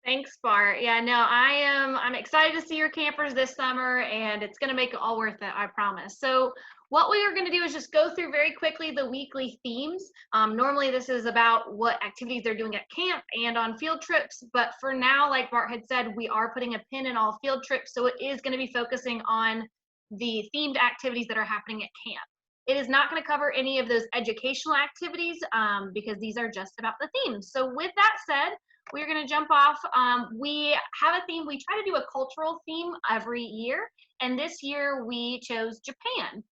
Thanks, Bart. Yeah, no, I'm excited to see your campers this summer, and it's going to make it all worth it, I promise. So what we are going to do is just go through very quickly the weekly themes. Normally this is about what activities they're doing at camp and on field trips, but for now, like Bart had said, we are putting a pin in all field trips, so it is going to be focusing on the themed activities that are happening at camp. It is not going to cover any of those educational activities because these are just about the themes. So with that said, we're going to jump off. We have a theme. We try to do a cultural theme every year, and this year we chose Japan.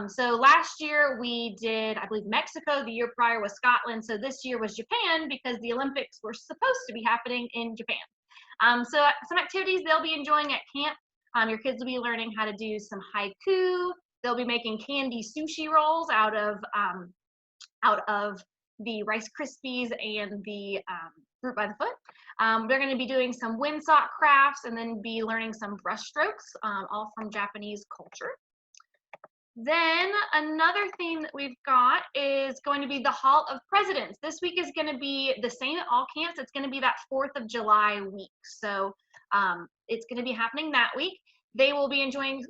So last year we did, I believe, Mexico. The year prior was Scotland. So this year was Japan because the Olympics were supposed to be happening in Japan. So some activities they'll be enjoying at camp. Your kids will be learning how to do some haiku. They'll be making candy sushi rolls out of the Rice Krispies and the Fruit by the Foot. They're going to be doing some windsock crafts and then be learning some brush strokes, all from Japanese culture. Then another theme that we've got is going to be the Hall of Presidents. This week is going to be the same at all camps. It's going to be that 4th of July week. So it's going to be happening that week. They will be enjoying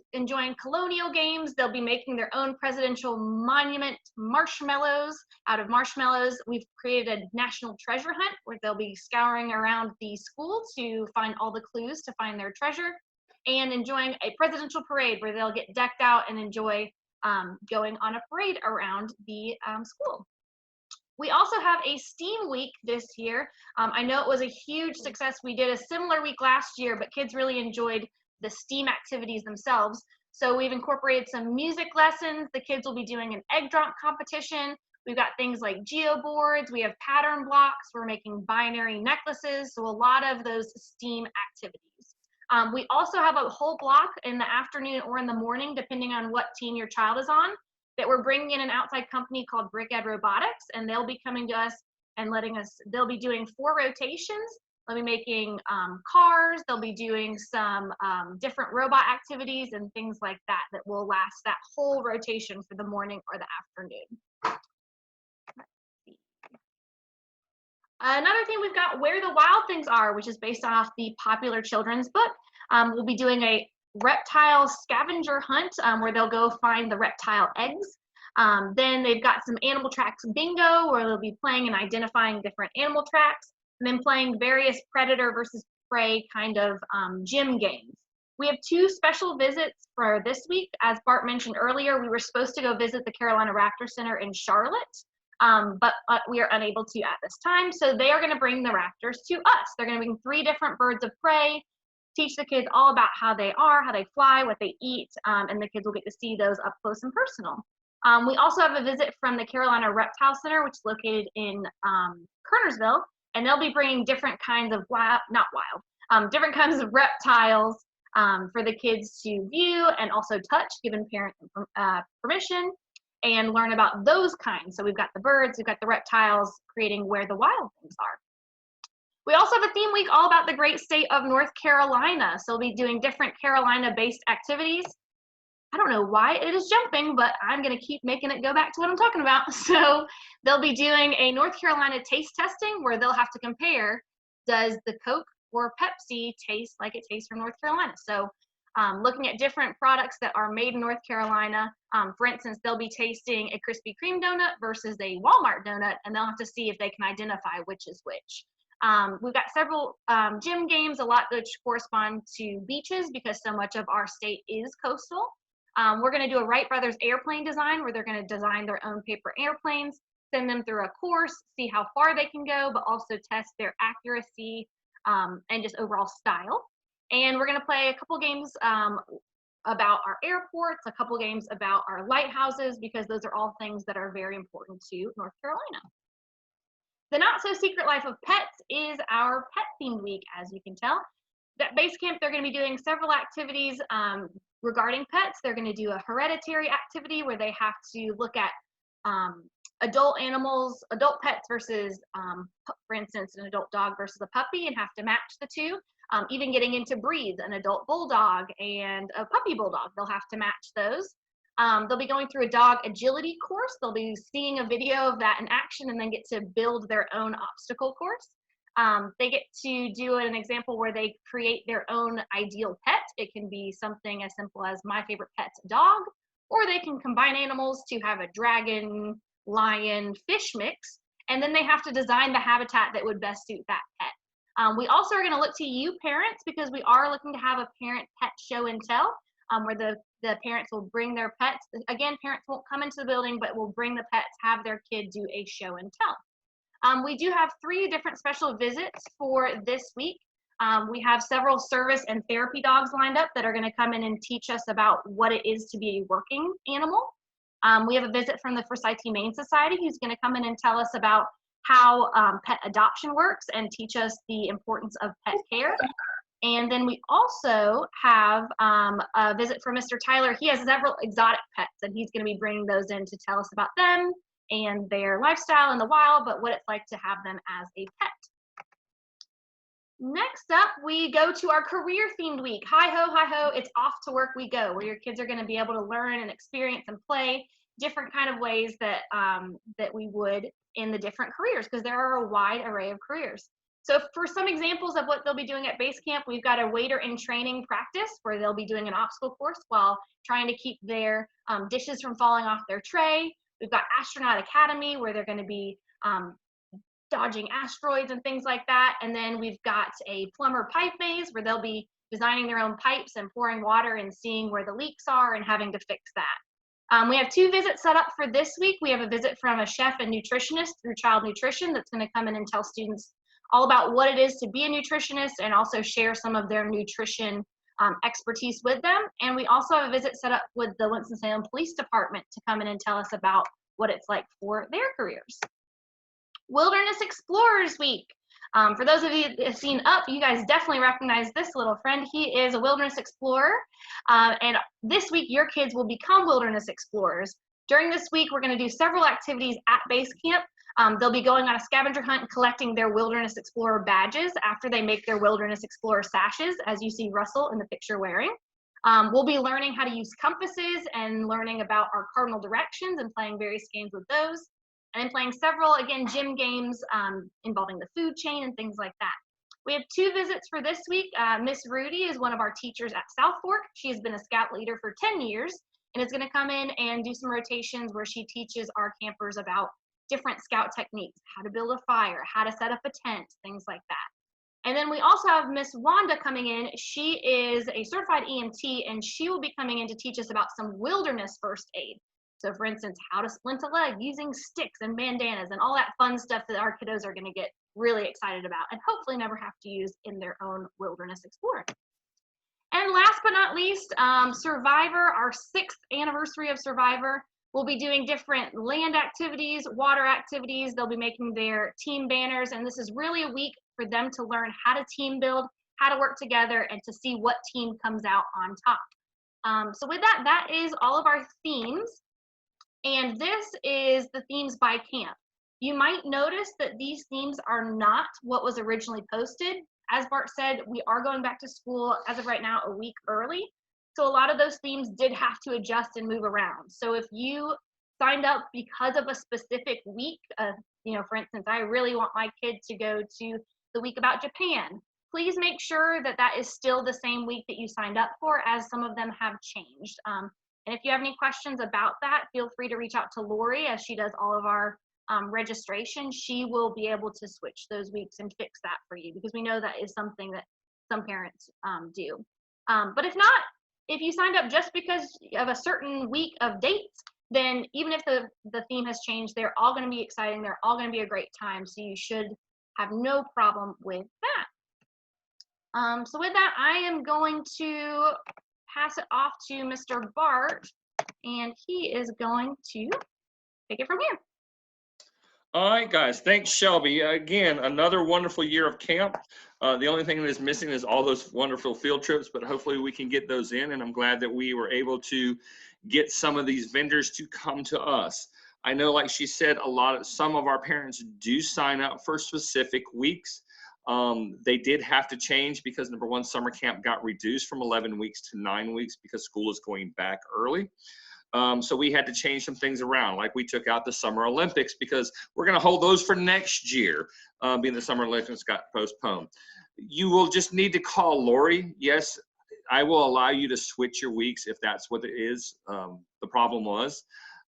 colonial games. They'll be making their own presidential monument marshmallows out of marshmallows. We've created a national treasure hunt where they'll be scouring around the school to find all the clues to find their treasure, and enjoying a presidential parade where they'll get decked out and enjoy going on a parade around the school. We also have a STEAM week this year. I know it was a huge success. We did a similar week last year, but kids really enjoyed the STEAM activities themselves. So we've incorporated some music lessons. The kids will be doing an egg drop competition. We've got things like geoboards. We have pattern blocks. We're making binary necklaces. So a lot of those STEAM activities. We also have a whole block in the afternoon or in the morning, depending on what team your child is on, that we're bringing in an outside company called BrickEd Robotics, and they'll be coming to us and they'll be doing 4 rotations. They'll be making cars. They'll be doing some different robot activities and things like that that will last that whole rotation for the morning or the afternoon. Another thing we've got Where the Wild Things Are, which is based off the popular children's book. We'll be doing a reptile scavenger hunt where they'll go find the reptile eggs. Then they've got some animal tracks bingo where they'll be playing and identifying different animal tracks, and then playing various predator versus prey kind of gym games. We have 2 special visits for this week. As Bart mentioned earlier, we were supposed to go visit the Carolina Raptor Center in Charlotte, but we are unable to at this time. So they are going to bring the raptors to us. They're going to bring 3 different birds of prey, teach the kids all about how they are, how they fly, what they eat, and the kids will get to see those up close and personal. We also have a visit from the Carolina Reptile Center, which is located in Kernersville, and they'll be bringing different kinds of different kinds of reptiles for the kids to view and also touch, given parent permission, and learn about those kinds. So we've got the birds, we've got the reptiles, creating Where the Wild Things Are. We also have a theme week all about the great state of North Carolina. So we'll be doing different Carolina-based activities. I don't know why it is jumping, but I'm going to keep making it go back to what I'm talking about. So they'll be doing a North Carolina taste testing where they'll have to compare, does the Coke or Pepsi taste like it tastes from North Carolina? So looking at different products that are made in North Carolina. For instance, they'll be tasting a Krispy Kreme donut versus a Walmart donut, and they'll have to see if they can identify which is which. We've got several gym games, a lot which correspond to beaches because so much of our state is coastal. We're going to do a Wright Brothers airplane design where they're going to design their own paper airplanes, send them through a course, see how far they can go, but also test their accuracy and just overall style. And we're going to play a couple games about our airports, a couple games about our lighthouses, because those are all things that are very important to North Carolina. The Not So Secret Life of Pets is our pet themed week, as you can tell. At base camp, they're going to be doing several activities regarding pets. They're going to do a hereditary activity where they have to look at adult animals, adult pets versus, for instance, an adult dog versus a puppy, and have to match the two. Even getting into breeds, an adult bulldog and a puppy bulldog, they'll have to match those. They'll be going through a dog agility course. They'll be seeing a video of that in action and then get to build their own obstacle course. They get to do an example where they create their own ideal pet. It can be something as simple as my favorite pet's a dog, or they can combine animals to have a dragon, lion, fish mix, and then they have to design the habitat that would best suit that pet. We also are going to look to you parents, because we are looking to have a parent pet show and tell, where the parents will bring their pets. Again, parents won't come into the building, but will bring the pets, have their kid do a show and tell. We do have 3 different special visits for this week. We have several service and therapy dogs lined up that are going to come in and teach us about what it is to be a working animal. We have a visit from the Forsyth Humane Society who's going to come in and tell us about how pet adoption works and teach us the importance of pet care. And then we also have a visit from Mr. Tyler. He has several exotic pets, and he's going to be bringing those in to tell us about them and their lifestyle in the wild, but what it's like to have them as a pet. Next up, we go to our career themed week. Hi ho, it's off to work we go, where your kids are going to be able to learn and experience and play different kind of ways that that we would in the different careers, because there are a wide array of careers. So for some examples of what they'll be doing at base camp, we've got a waiter in training practice where they'll be doing an obstacle course while trying to keep their dishes from falling off their tray. We've got astronaut academy where they're going to be dodging asteroids and things like that. And then we've got a plumber pipe maze where they'll be designing their own pipes and pouring water and seeing where the leaks are and having to fix that. We have 2 visits set up for this week. We have a visit from a chef and nutritionist through Child Nutrition that's going to come in and tell students all about what it is to be a nutritionist and also share some of their nutrition expertise with them. And we also have a visit set up with the Winston-Salem Police Department to come in and tell us about what it's like for their careers. Wilderness Explorers Week. For those of you that have seen Up, you guys definitely recognize this little friend. He is a wilderness explorer. And this week, your kids will become wilderness explorers. During this week, we're going to do several activities at base camp. They'll be going on a scavenger hunt and collecting their Wilderness Explorer badges after they make their Wilderness Explorer sashes, as you see Russell in the picture wearing. We'll be learning how to use compasses and learning about our cardinal directions and playing various games with those. And then playing several, again, gym games involving the food chain and things like that. We have 2 visits for this week. Miss Rudy is one of our teachers at South Fork. She has been a scout leader for 10 years and is going to come in and do some rotations where she teaches our campers about different scout techniques, how to build a fire, how to set up a tent, things like that. And then we also have Miss Wanda coming in. She is a certified EMT, and she will be coming in to teach us about some wilderness first aid. So for instance, how to splint a leg using sticks and bandanas and all that fun stuff that our kiddos are going to get really excited about and hopefully never have to use in their own wilderness exploring. And last but not least, Survivor, our 6th anniversary of Survivor. We'll be doing different land activities, water activities. They'll be making their team banners, and this is really a week for them to learn how to team build, how to work together, and to see what team comes out on top. So with that, that is all of our themes. And this is the themes by camp. You might notice that these themes are not what was originally posted. As Bart said, we are going back to school as of right now a week early. So a lot of those themes did have to adjust and move around. So if you signed up because of a specific week, for instance, I really want my kid to go to the week about Japan, please make sure that that is still the same week that you signed up for, as some of them have changed. And if you have any questions about that, feel free to reach out to Lori, as she does all of our registration. She will be able to switch those weeks and fix that for you, because we know that is something that some parents do. But if not, if you signed up just because of a certain week of dates, then even if the theme has changed, they're all going to be exciting. They're all going to be a great time. So you should have no problem with that. So with that, I am going to pass it off to Mr. Bart, and he is going to take it from here. All right, guys. Thanks, Shelby. Again, another wonderful year of camp. The only thing that is missing is all those wonderful field trips, but hopefully we can get those in, and I'm glad that we were able to get some of these vendors to come to us. I know, like she said, some of our parents do sign up for specific weeks. They did have to change because, number one, summer camp got reduced from 11 weeks to 9 weeks because school is going back early. So we had to change some things around. Like we took out the Summer Olympics because we're going to hold those for next year, being the Summer Olympics got postponed. You will just need to call Lori. Yes, I will allow you to switch your weeks if that's what it is. The problem was,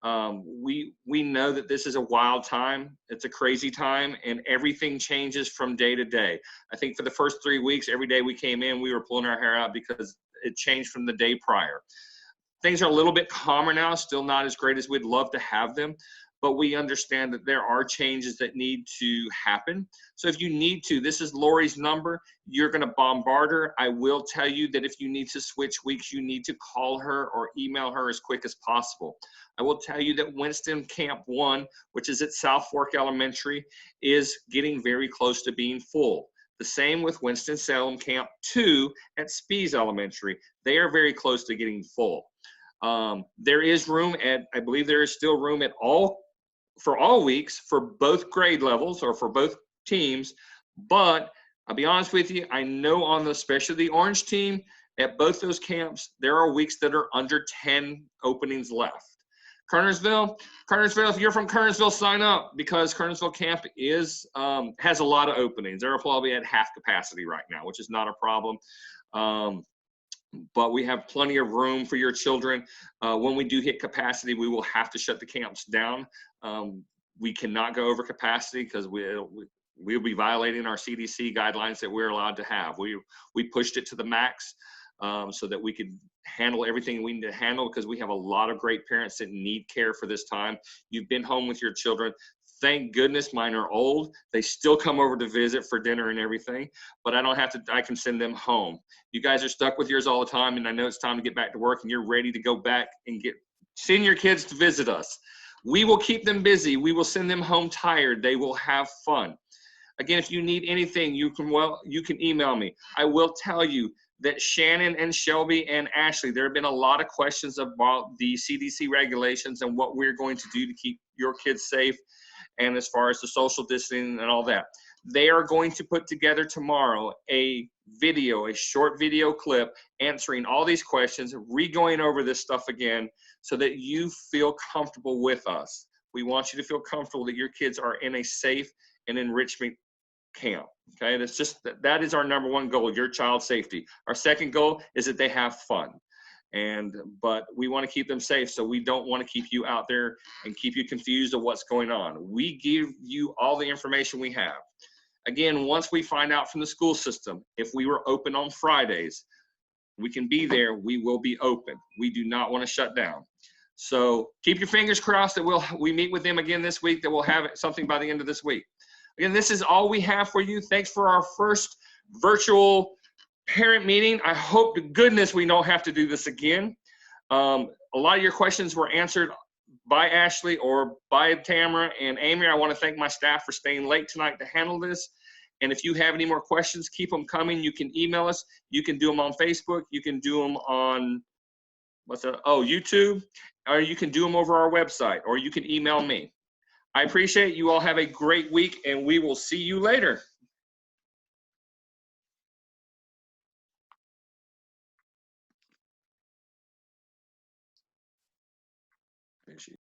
we know that this is a wild time. It's a crazy time, and everything changes from day to day. I think for the first 3 weeks, every day we came in, we were pulling our hair out because it changed from the day prior. Things are a little bit calmer now, still not as great as we'd love to have them, but we understand that there are changes that need to happen. So if you need to, this is Lori's number. You're going to bombard her. I will tell you that if you need to switch weeks, you need to call her or email her as quick as possible. I will tell you that Winston Camp 1, which is at South Fork Elementary, is getting very close to being full. The same with Winston-Salem Camp 2 at Spees Elementary. They are very close to getting full. There is room I believe there is still room for all weeks for both grade levels or for both teams, but I'll be honest with you, I know especially the Orange team, at both those camps, there are weeks that are under 10 openings left. Kernersville, if you're from Kernersville, sign up because Kernersville camp has a lot of openings. They're probably at half capacity right now, which is not a problem. But we have plenty of room for your children. When we do hit capacity, we will have to shut the camps down. We cannot go over capacity because we'll be violating our CDC guidelines that we're allowed to have. We pushed it to the max so that we could handle everything we need to handle because we have a lot of great parents that need care for this time. You've been home with your children. Thank goodness mine are old. They still come over to visit for dinner and everything, but I can send them home. You guys are stuck with yours all the time, and I know it's time to get back to work, and you're ready to go back and send your kids to visit us. We will keep them busy. We will send them home tired. They will have fun. Again, if you need anything, you can email me. I will tell you that Shannon and Shelby and Ashley, there have been a lot of questions about the CDC regulations and what we're going to do to keep your kids safe. And as far as the social distancing and all that, they are going to put together tomorrow a short video clip answering all these questions, going over this stuff again so that you feel comfortable with us. We want you to feel comfortable that your kids are in a safe and enrichment camp. Okay, that is our number one goal, your child's safety. Our second goal is that they have fun. But we want to keep them safe, so we don't want to keep you out there and keep you confused of what's going on. We give you all the information we have. Again, once we find out from the school system, if we were open on Fridays, we can be there, we will be open. We do not want to shut down. So keep your fingers crossed that we meet with them again this week, that we'll have something by the end of this week. Again, this is all we have for you. Thanks for our first virtual parent meeting. I hope to goodness we don't have to do this again. A lot of your questions were answered by Ashley or by Tamara and Amy. I want to thank my staff for staying late tonight to handle this. And if you have any more questions, keep them coming. You can email us. You can do them on Facebook. You can do them on YouTube, or you can do them over our website, or you can email me. I appreciate you all. Have a great week, and we will see you later.